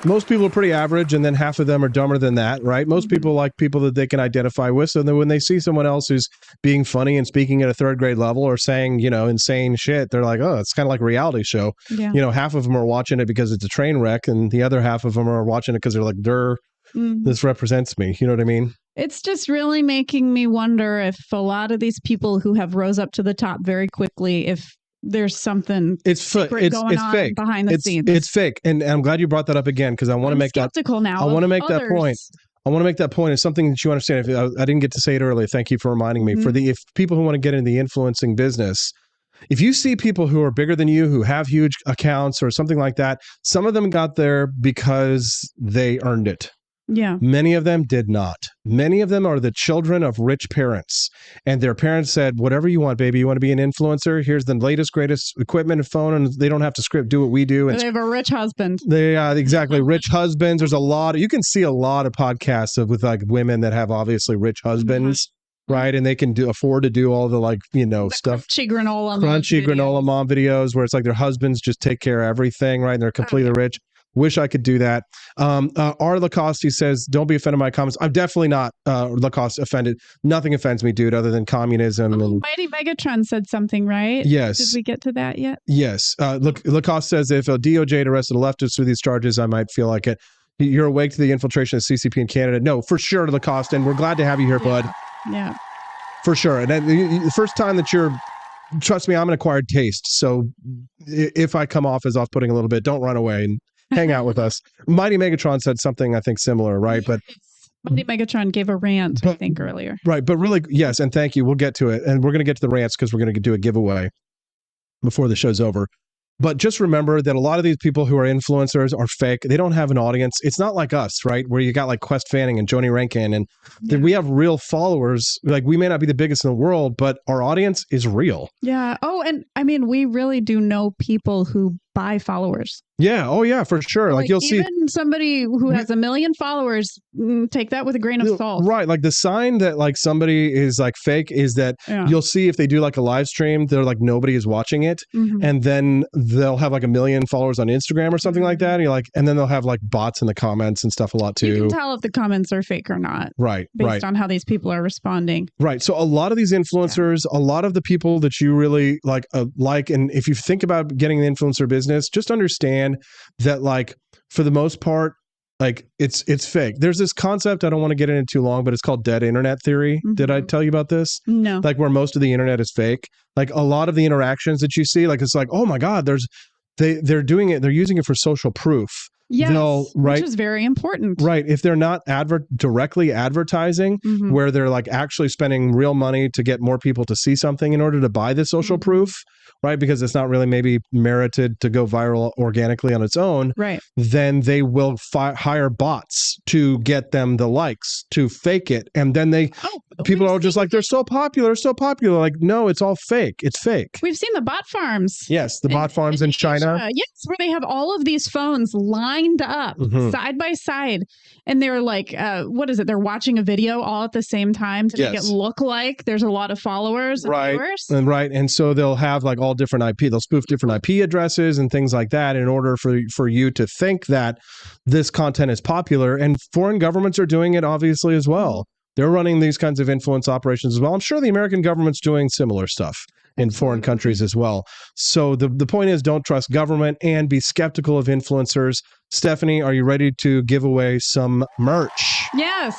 Most people are pretty average, and then half of them are dumber than that, right? Most people like people that they can identify with. So then when they see someone else who's being funny and speaking at a third grade level or saying, insane shit, they're like, oh, it's kind of like a reality show. Yeah. Half of them are watching it because it's a train wreck, and the other half of them are watching it because they're like, this represents me. You know what I mean? It's just really making me wonder if a lot of these people who have rose up to the top very quickly, if there's something secret going on fake. Behind the scenes. It's fake. And I'm glad you brought that up again, because I want to make skeptical now. I want to make that point. I want to make that point. It's something that you understand. I didn't get to say it earlier. Thank you for reminding me. If people who want to get into the influencing business, if you see people who are bigger than you, who have huge accounts or something like that, some of them got there because they earned it. Yeah. Many of them did not. Many of them are the children of rich parents, and their parents said, whatever you want, baby, you want to be an influencer? Here's the latest, greatest equipment and phone, and they don't have to do what we do. And they have a rich husband. Exactly. Rich husbands. There's you can see a lot of podcasts with like women that have obviously rich husbands. Right. And they can afford to do all the stuff. Crunchy granola mom videos where it's like their husbands just take care of everything. Right. And they're completely rich. Wish I could do that. R. Lacoste, he says, don't be offended by my comments. I'm definitely not Lacoste offended. Nothing offends me, dude, other than communism. And Mighty Megatron said something, right? Yes. Did we get to that yet? Yes. Lacoste says, if a DOJ had arrested a leftist through these charges, I might feel like it. You're awake to the infiltration of CCP in Canada. No, for sure, Lacoste. And we're glad to have you here, bud. Yeah. For sure. And the first time that trust me, I'm an acquired taste. So if I come off as off-putting a little bit, don't run away and hang out with us. Mighty Megatron said something, I think, similar, right? But Mighty Megatron gave a rant, I think, earlier. Right. But really, yes. And thank you. We'll get to it. And we're going to get to the rants because we're going to do a giveaway before the show's over. But just remember that a lot of these people who are influencers are fake. They don't have an audience. It's not like us, right? Where you got like Quest Fanning and Joni Rankin, and we have real followers. Like, we may not be the biggest in the world, but our audience is real. Yeah. Oh, and I mean, we really do know people who buy followers. Yeah. Oh, yeah, for sure. Like you'll see somebody who has 1 million followers, take that with a grain of salt. Right. Like the sign that like somebody is like fake is that you'll see if they do like a live stream, they're like nobody is watching it. And then they'll have like 1 million followers on Instagram or something like that. And you're like, and then they'll have like bots in the comments and stuff a lot too. You can tell if the comments are fake or not. Right. Based on how these people are responding. Right. So a lot of these influencers, a lot of the people that you really like, and if you think about getting the influencer business, just understand that like for the most part, like it's fake. There's this concept, I don't want to get into too long, but it's called dead internet theory. Did I tell you about this? No. Like where most of the internet is fake. Like a lot of the interactions that you see, like it's like, oh my God, they're doing it. They're using it for social proof. Yes, right? Which is very important. Right. If they're not directly advertising, where they're like actually spending real money to get more people to see something in order to buy the social proof, right? Because it's not really maybe merited to go viral organically on its own. Right. Then they will hire bots to get them the likes, to fake it. And then people are just like, they're so popular. Like, no, it's all fake. It's fake. We've seen the bot farms. Yes. The bot farms in China. Yes. Where they have all of these phones lined up side by side. And they're like, what is it? They're watching a video all at the same time to make it look like there's a lot of followers and viewers. And so they'll have like all different IP. They'll spoof different IP addresses and things like that in order for you to think that this content is popular. And foreign governments are doing it obviously as well. They're running these kinds of influence operations as well. I'm sure the American government's doing similar stuff. in foreign countries as well. So the point is, don't trust government and be skeptical of influencers. Stephanie, are you ready to give away some merch? Yes,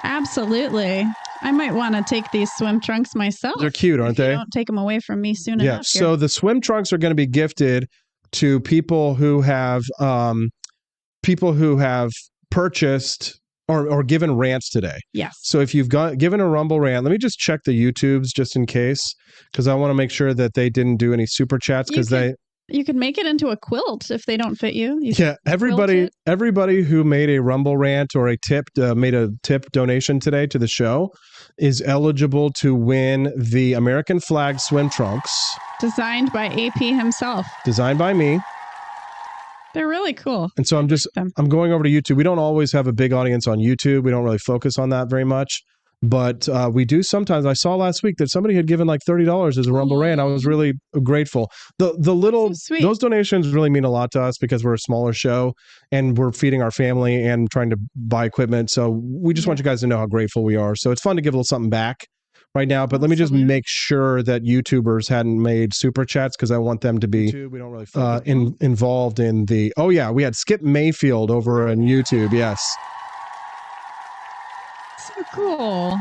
absolutely. I might want to take these swim trunks myself. They're cute, aren't they? Don't take them away from me soon Yeah. enough. So the swim trunks are going to be gifted to people who have purchased or given rants today. Yes. So if you've given a Rumble rant, let me just check the YouTubes just in case, because I want to make sure that they didn't do any super chats because you could make it into a quilt if they don't fit you. Everybody who made a Rumble rant or made a tip donation today to the show is eligible to win the American flag swim trunks. Designed by AP himself. Designed by me. They're really cool. And so I'm going over to YouTube. We don't always have a big audience on YouTube. We don't really focus on that very much. But we do sometimes. I saw last week that somebody had given like $30 as a Rumble rant. I was really grateful. Those donations really mean a lot to us because we're a smaller show and we're feeding our family and trying to buy equipment. So we just want you guys to know how grateful we are. So it's fun to give a little something back right now. But let me just make sure that YouTubers hadn't made super chats because I want them to be involved in the. Oh yeah, we had Skip Mayfield over on YouTube. Yes. So cool.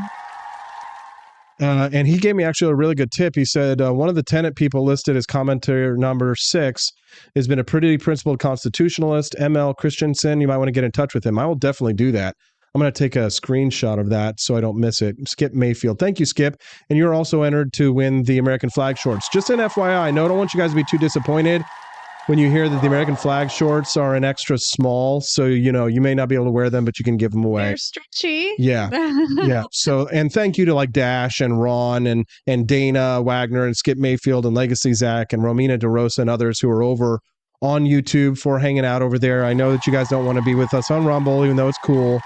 And he gave me actually a really good tip. He said one of the tenant people listed as commentator number 6 has been a pretty principled constitutionalist, ML Christensen. You might want to get in touch with him. I will definitely do that. I'm going to take a screenshot of that so I don't miss it. Skip Mayfield. Thank you, Skip. And you're also entered to win the American flag shorts. Just an FYI, no, I don't want you guys to be too disappointed when you hear that the American flag shorts are an extra small. So, you may not be able to wear them, but you can give them away. They're stretchy. Yeah. Yeah. So, and thank you to like Dash and Ron and Dana Wagner and Skip Mayfield and Legacy Zach and Romina DeRosa and others who are over on YouTube for hanging out over there. I know that you guys don't want to be with us on Rumble, even though it's cool.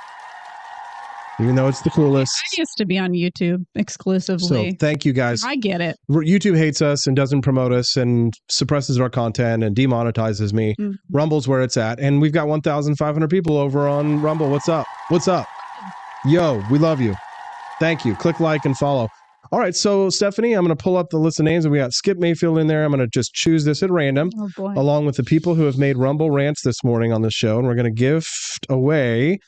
Even though it's the coolest. I used to be on YouTube exclusively. So thank you guys. I get it. YouTube hates us and doesn't promote us and suppresses our content and demonetizes me. Mm-hmm. Rumble's where it's at. And we've got 1,500 people over on Rumble. What's up? What's up? Yo, we love you. Thank you. Click like and follow. All right. So, Stephanie, I'm going to pull up the list of names. And we got Skip Mayfield in there. I'm going to just choose this at random, along with the people who have made Rumble rants this morning on the show. And we're going to gift away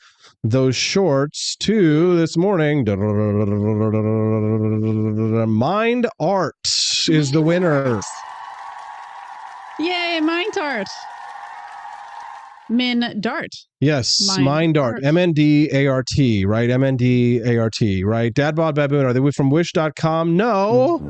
those shorts to this morning. Mind Art is the winner. Yay, Mind Art. Min Dart. Yes, Mind Art. MNDART, right? MNDART, right? Dadbod Baboon. Are they from Wish.com? No.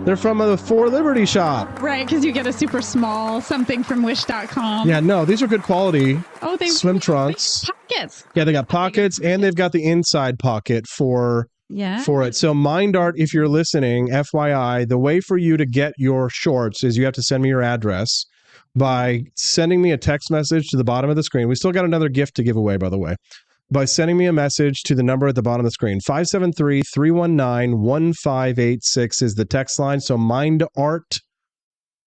They're from the For Liberty shop. Right, because you get a super small something from Wish.com. Yeah, no, these are good quality swim trunks. Pockets. Yeah, they got pockets and they've got the inside pocket for it. So Mind Art, if you're listening, FYI, the way for you to get your shorts is you have to send me your address by sending me a text message to the bottom of the screen. We still got another gift to give away, by the way, by sending me a message to the number at the bottom of the screen. 573-319-1586 is the text line. So Mind Art,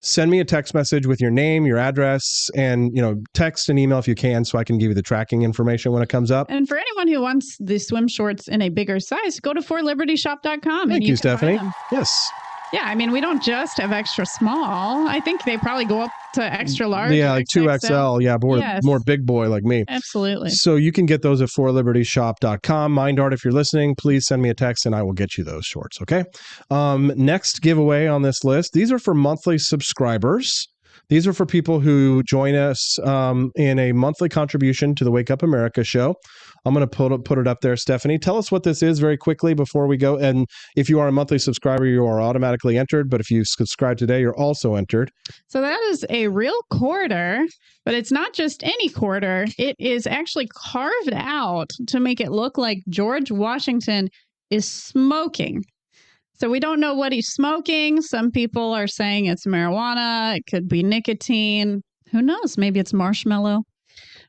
send me a text message with your name, your address, and text and email if you can so I can give you the tracking information when it comes up. And for anyone who wants the swim shorts in a bigger size, go to forlibertyshop.com. Thank you, Stephanie. Yes. Yeah, I mean, we don't just have extra small. I think they probably go up to extra large. Yeah, like 2XL. Yeah, more big boy like me. Absolutely. So you can get those at forlibertyshop.com. Mind Art, if you're listening, please send me a text and I will get you those shorts, okay? Next giveaway on this list. These are for monthly subscribers. These are for people who join us in a monthly contribution to the Wake Up America show. I'm going to put it up there, Stephanie. Tell us what this is very quickly before we go. And if you are a monthly subscriber, you are automatically entered. But if you subscribe today, you're also entered. So that is a real quarter, but it's not just any quarter. It is actually carved out to make it look like George Washington is smoking. So we don't know what he's smoking. Some people are saying it's marijuana. It could be nicotine. Who knows? Maybe it's marshmallow.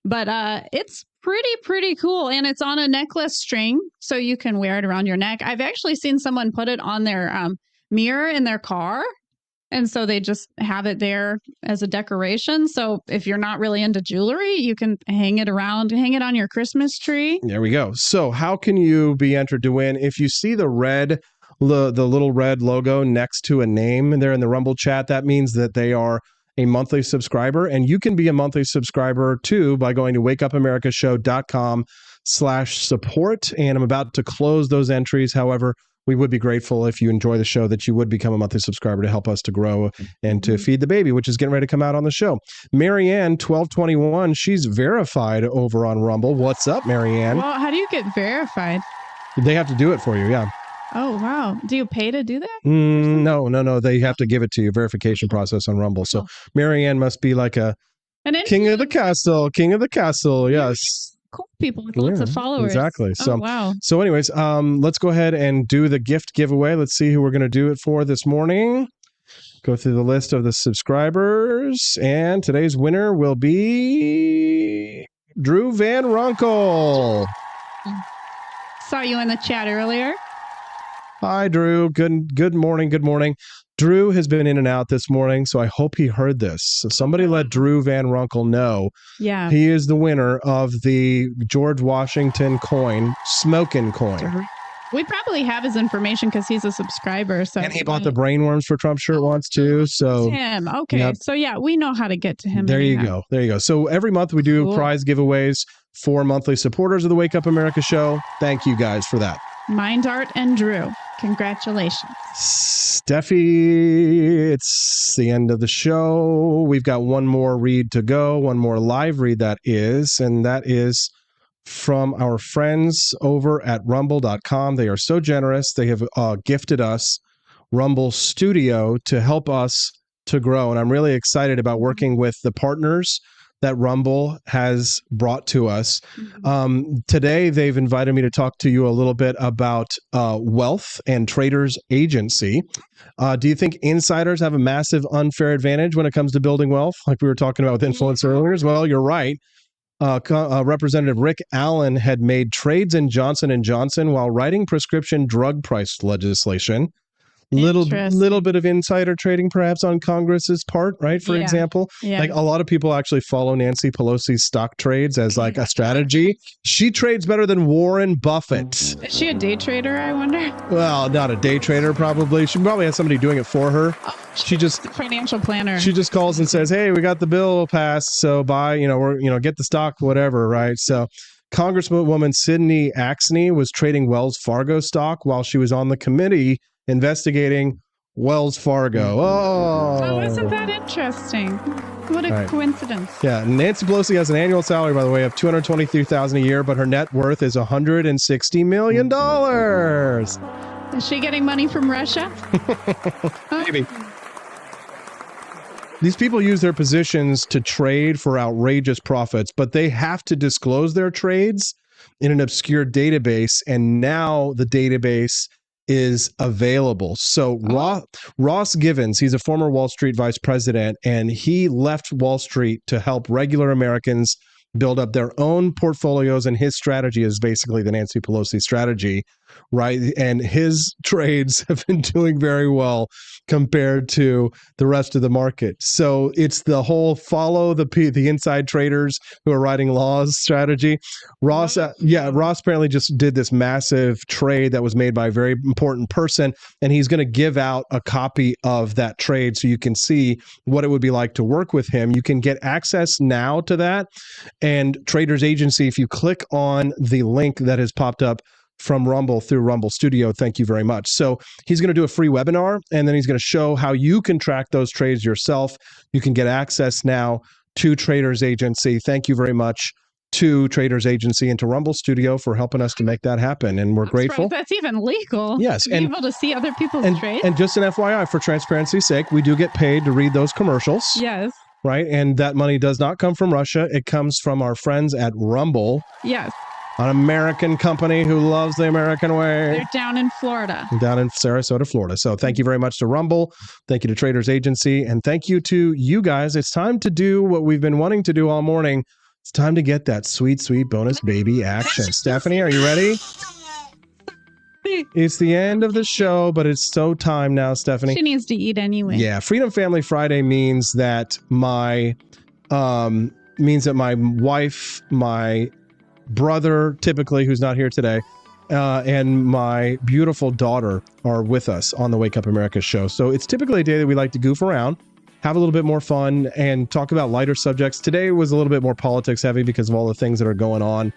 But it's pretty cool. And it's on a necklace string, so you can wear it around your neck. I've actually seen someone put it on their mirror in their car. And so they just have it there as a decoration. So if you're not really into jewelry, you can hang it on your Christmas tree. There we go. So how can you be entered to win? If you see the red the little red logo next to a name there in the Rumble chat, that means that they are a monthly subscriber. And you can be a monthly subscriber too by going to wakeupamerica.show.com/support. And I'm about to close those entries. However, we would be grateful if you enjoy the show that you would become a monthly subscriber to help us to grow and to feed the baby, which is getting ready to come out on the show. Marianne, 1221, she's verified over on Rumble. What's up, Marianne? Well, how do you get verified? They have to do it for you, yeah. Oh, wow. Do you pay to do that? No. They have to give it to you, verification process on Rumble. So Marianne must be like a king of the castle, yes. Cool people with lots of followers. Exactly. So, oh, wow. So anyways, let's go ahead and do the gift giveaway. Let's see who we're going to do it for this morning. Go through the list of the subscribers. And today's winner will be Drew Van Ronkel. Saw you in the chat earlier. Hi, Drew. Good morning. Drew has been in and out this morning, so I hope he heard this. So somebody let Drew Van Ronkel know. Yeah. He is the winner of the George Washington coin, smoking coin. We probably have his information because he's a subscriber. So and he bought the Brainworms for Trump shirt once too. So him. Okay. Yep. So yeah, we know how to get to him. There you go. So every month we do prize giveaways for monthly supporters of the Wake Up America show. Thank you guys for that. Mind Art and Drew. Congratulations. Steffi, it's the end of the show. We've got one more read to go, one more live read that is, and that is from our friends over at rumble.com. They are so generous. They have gifted us Rumble Studio to help us to grow. And I'm really excited about working with the partners that Rumble has brought to us. Today, they've invited me to talk to you a little bit about wealth and traders agency. Do you think insiders have a massive unfair advantage when it comes to building wealth? Like we were talking about with influencer earlier? Well, you're right. Representative Rick Allen had made trades in Johnson & Johnson while writing prescription drug price legislation. Little bit of insider trading perhaps on Congress's part, right? For example, like a lot of people actually follow Nancy Pelosi's stock trades as like a strategy. She trades better than Warren Buffett. Is she a day trader, I wonder? Well, not a day trader, probably. She probably has somebody doing it for her. She just financial planner. She just calls and says, "Hey, we got the bill passed, so buy, get the stock, whatever," right? So Congresswoman Sydney Axne was trading Wells Fargo stock while she was on the committee investigating Wells Fargo. Oh, isn't that interesting? What a coincidence. Yeah, Nancy Pelosi has an annual salary, by the way, of $223,000 a year, but her net worth is $160 million. Is she getting money from Russia? Maybe. These people use their positions to trade for outrageous profits, but they have to disclose their trades in an obscure database, and now the database is available. So Ross Givens, he's a former Wall Street vice president, and he left Wall Street to help regular Americans build up their own portfolios, and his strategy is basically the Nancy Pelosi strategy, right? And his trades have been doing very well compared to the rest of the market. So it's the whole follow the inside traders who are writing laws strategy. Ross apparently just did this massive trade that was made by a very important person, and he's going to give out a copy of that trade so you can see what it would be like to work with him. You can get access now to that. And Traders Agency, if you click on the link that has popped up from Rumble through Rumble Studio, thank you very much. So he's going to do a free webinar, and then he's going to show how you can track those trades yourself. You can get access now to Traders Agency. Thank you very much to Traders Agency and to Rumble Studio for helping us to make that happen. And we're grateful. Right. That's even legal. Yes. To be able to see other people's trades. And just an FYI, for transparency's sake, we do get paid to read those commercials. Yes. Right. And that money does not come from Russia. It comes from our friends at Rumble. Yes. An American company who loves the American way. They're down in Florida. Down in Sarasota, Florida. So thank you very much to Rumble. Thank you to Traders Agency. And thank you to you guys. It's time to do what we've been wanting to do all morning. It's time to get that sweet, sweet bonus baby action. Stephanie, are you ready? It's the end of the show, but it's so time now, Stephanie. She needs to eat anyway. Yeah. Freedom Family Friday means that my wife, my brother, typically, who's not here today, and my beautiful daughter are with us on the Wake Up America show. So it's typically a day that we like to goof around, have a little bit more fun, and talk about lighter subjects. Today was a little bit more politics heavy because of all the things that are going on.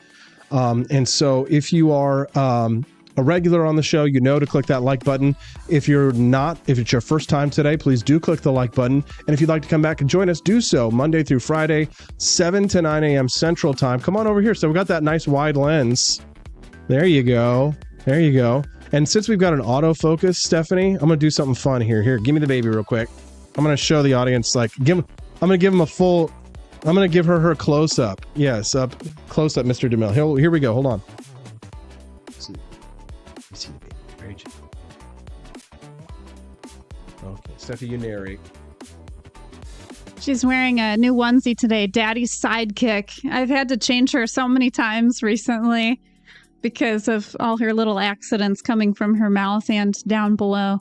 And so if you are a regular on the show, you know to click that like button. If you're not, if it's your first time today, please do click the like button. And if you'd like to come back and join us, do so Monday through Friday, 7 to 9 a.m. Central Time. Come on over here. So we've got that nice wide lens. There you go. There you go. And since we've got an autofocus, Stephanie, I'm going to do something fun here. Here, give me the baby real quick. I'm going to show the audience, I'm going to give them a full... I'm going to give her close-up. Yes, up close-up, Mr. DeMille. Here we go. Hold on. See the baby. Right. Okay, Steffi, you narrate. She's wearing a new onesie today, Daddy's Sidekick. I've had to change her so many times recently because of all her little accidents coming from her mouth and down below.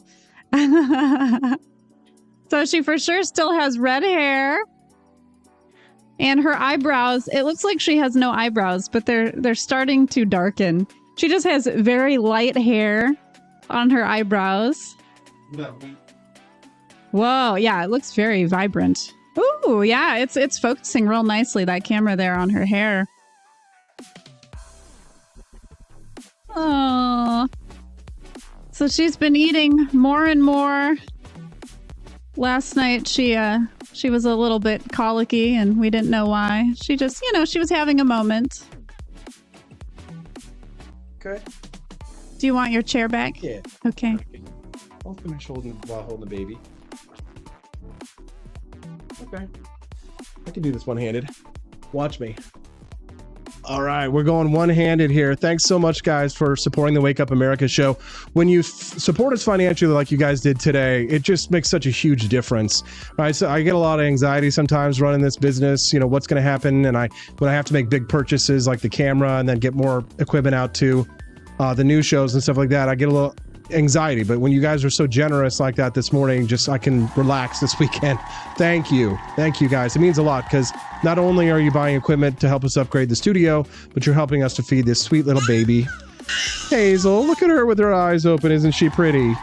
So she for sure still has red hair. And her eyebrows, it looks like she has no eyebrows, but they're starting to darken. She just has very light hair on her eyebrows. Whoa, yeah, it looks very vibrant. Ooh, yeah, it's focusing real nicely, that camera there on her hair. Oh. So she's been eating more and more. Last night she was a little bit colicky and we didn't know why. She just, she was having a moment. Okay. Do you want your chair back? Yeah. Okay. I'll finish while holding the baby. Okay. I can do this one-handed. Watch me. All right, we're going one-handed here. Thanks so much, guys, for supporting the Wake Up America show. When you support us financially like you guys did today, it just makes such a huge difference. Right? So I get a lot of anxiety sometimes running this business. What's going to happen? And when I have to make big purchases like the camera and then get more equipment out to the new shows and stuff like that, I get a little anxiety. But when you guys are so generous like that this morning, I can relax this weekend. Thank you guys. It means a lot because not only are you buying equipment to help us upgrade the studio, but you're helping us to feed this sweet little baby. Hazel, look at her with her eyes open. Isn't she pretty?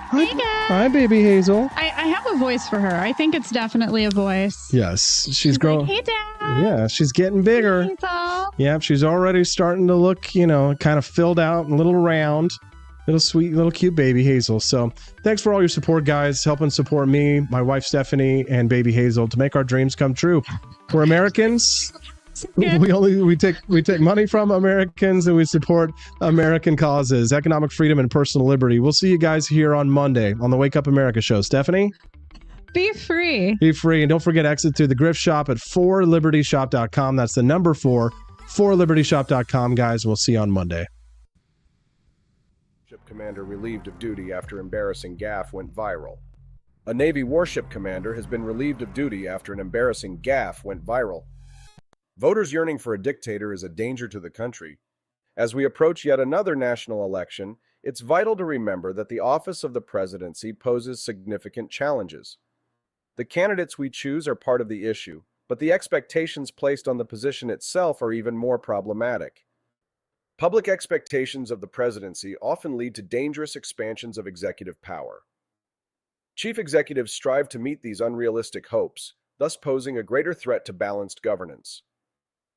Hey guys. Hi, baby Hazel. I have a voice for her. I think it's definitely a voice. She's growing. Like, hey Dad. Yeah, she's getting bigger. Hey, Hazel. Yeah, she's already starting to look, kind of filled out and a little round. Little sweet, little cute baby Hazel. So thanks for all your support, guys. Helping support me, my wife Stephanie, and baby Hazel to make our dreams come true. We're Americans. We take money from Americans and we support American causes, economic freedom, and personal liberty. We'll see you guys here on Monday on the Wake Up America show. Stephanie? Be free. Be free. And don't forget, exit through the Grift Shop at 4libertyshop.com. That's the number 4libertyshop.com, guys. We'll see you on Monday. Commander relieved of duty after embarrassing gaffe went viral. A Navy warship commander has been relieved of duty after an embarrassing gaffe went viral. Voters yearning for a dictator is a danger to the country. As we approach yet another national election, it's vital to remember that the office of the presidency poses significant challenges. The candidates we choose are part of the issue, but the expectations placed on the position itself are even more problematic. Public expectations of the presidency often lead to dangerous expansions of executive power. Chief executives strive to meet these unrealistic hopes, thus posing a greater threat to balanced governance.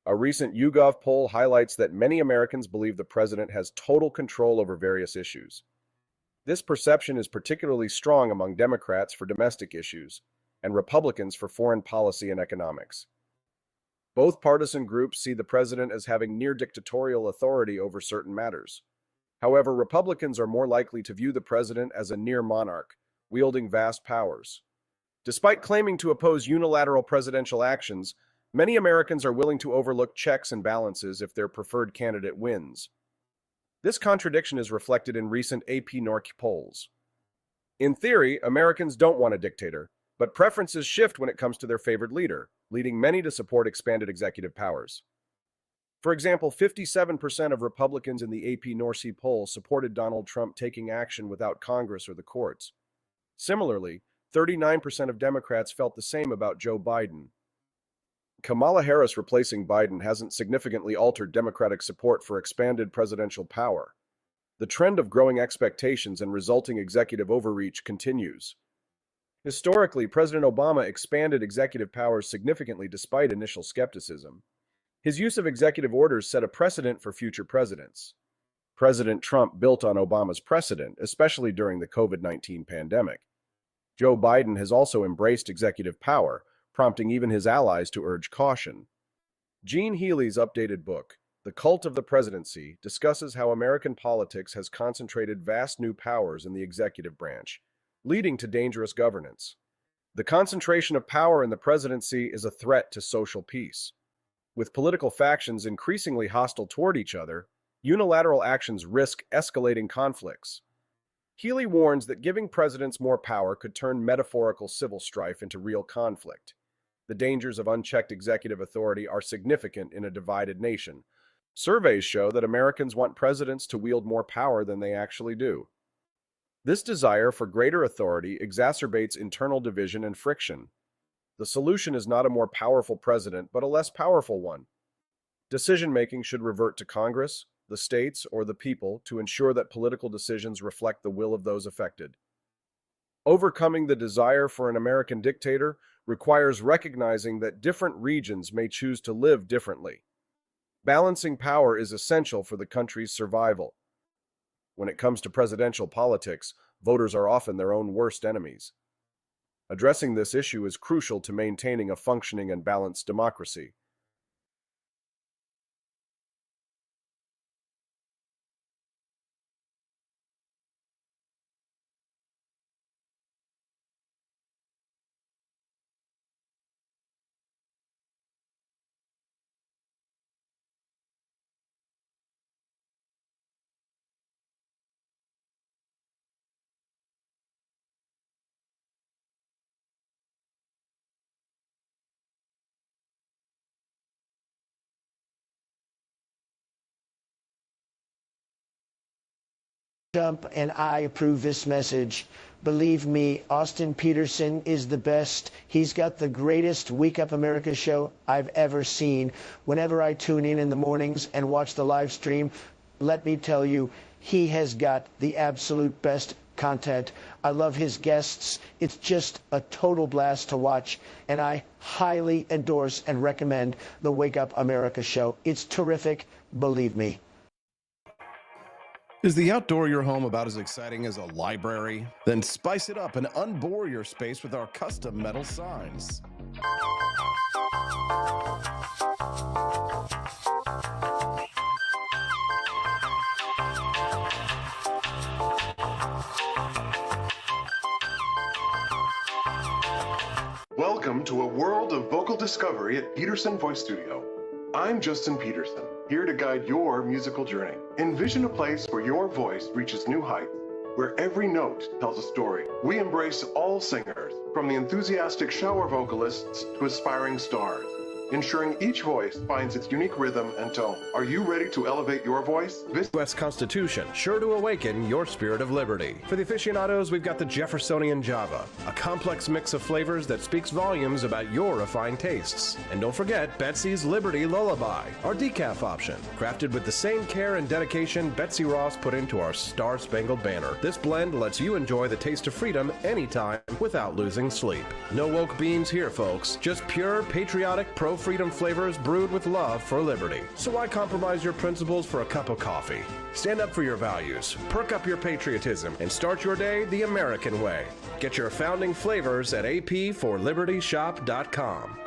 A recent YouGov poll highlights that many Americans believe the president has total control over various issues. This perception is particularly strong among Democrats for domestic issues and Republicans for foreign policy and economics. Both partisan groups see the president as having near dictatorial authority over certain matters. However, Republicans are more likely to view the president as a near monarch, wielding vast powers. Despite claiming to oppose unilateral presidential actions, many Americans are willing to overlook checks and balances if their preferred candidate wins. This contradiction is reflected in recent AP Norc polls. In theory, Americans don't want a dictator, but preferences shift when it comes to their favored leader, leading many to support expanded executive powers. For example, 57% of Republicans in the AP Norc poll supported Donald Trump taking action without Congress or the courts. Similarly, 39% of Democrats felt the same about Joe Biden. Kamala Harris replacing Biden hasn't significantly altered Democratic support for expanded presidential power. The trend of growing expectations and resulting executive overreach continues. Historically, President Obama expanded executive powers significantly despite initial skepticism. His use of executive orders set a precedent for future presidents. President Trump built on Obama's precedent, especially during the COVID-19 pandemic. Joe Biden has also embraced executive power, prompting even his allies to urge caution. Gene Healy's updated book, The Cult of the Presidency, discusses how American politics has concentrated vast new powers in the executive branch, leading to dangerous governance. The concentration of power in the presidency is a threat to social peace. With political factions increasingly hostile toward each other, unilateral actions risk escalating conflicts. Healy warns that giving presidents more power could turn metaphorical civil strife into real conflict. The dangers of unchecked executive authority are significant in a divided nation. Surveys show that Americans want presidents to wield more power than they actually do. This desire for greater authority exacerbates internal division and friction. The solution is not a more powerful president, but a less powerful one. Decision-making should revert to Congress, the states, or the people to ensure that political decisions reflect the will of those affected. Overcoming the desire for an American dictator requires recognizing that different regions may choose to live differently. Balancing power is essential for the country's survival. When it comes to presidential politics, voters are often their own worst enemies. Addressing this issue is crucial to maintaining a functioning and balanced democracy. Jump, and I approve this message. Believe me, Austin Peterson is the best. He's got the greatest Wake Up America show I've ever seen. Whenever I tune in the mornings and watch the live stream, let me tell you, he has got the absolute best content. I love his guests. It's just a total blast to watch, and I highly endorse and recommend the Wake Up America show. It's terrific, believe me. Is the outdoor of your home about as exciting as a library? Then spice it up and unbore your space with our custom metal signs. Welcome to a world of vocal discovery at Peterson Voice Studio. I'm Justin Peterson, here to guide your musical journey. Envision a place where your voice reaches new heights, where every note tells a story. We embrace all singers, from the enthusiastic shower vocalists to aspiring stars, ensuring each voice finds its unique rhythm and tone. Are you ready to elevate your voice? This U.S. Constitution, sure to awaken your spirit of liberty. For the aficionados, we've got the Jeffersonian Java, a complex mix of flavors that speaks volumes about your refined tastes. And don't forget Betsy's Liberty Lullaby, our decaf option, crafted with the same care and dedication Betsy Ross put into our Star-Spangled Banner. This blend lets you enjoy the taste of freedom anytime without losing sleep. No woke beans here, folks. Just pure, patriotic, pro-freedom flavors brewed with love for liberty. So why compromise your principles for a cup of coffee? Stand up for your values, perk up your patriotism, and start your day the American way. Get your founding flavors at ap4libertyshop.com.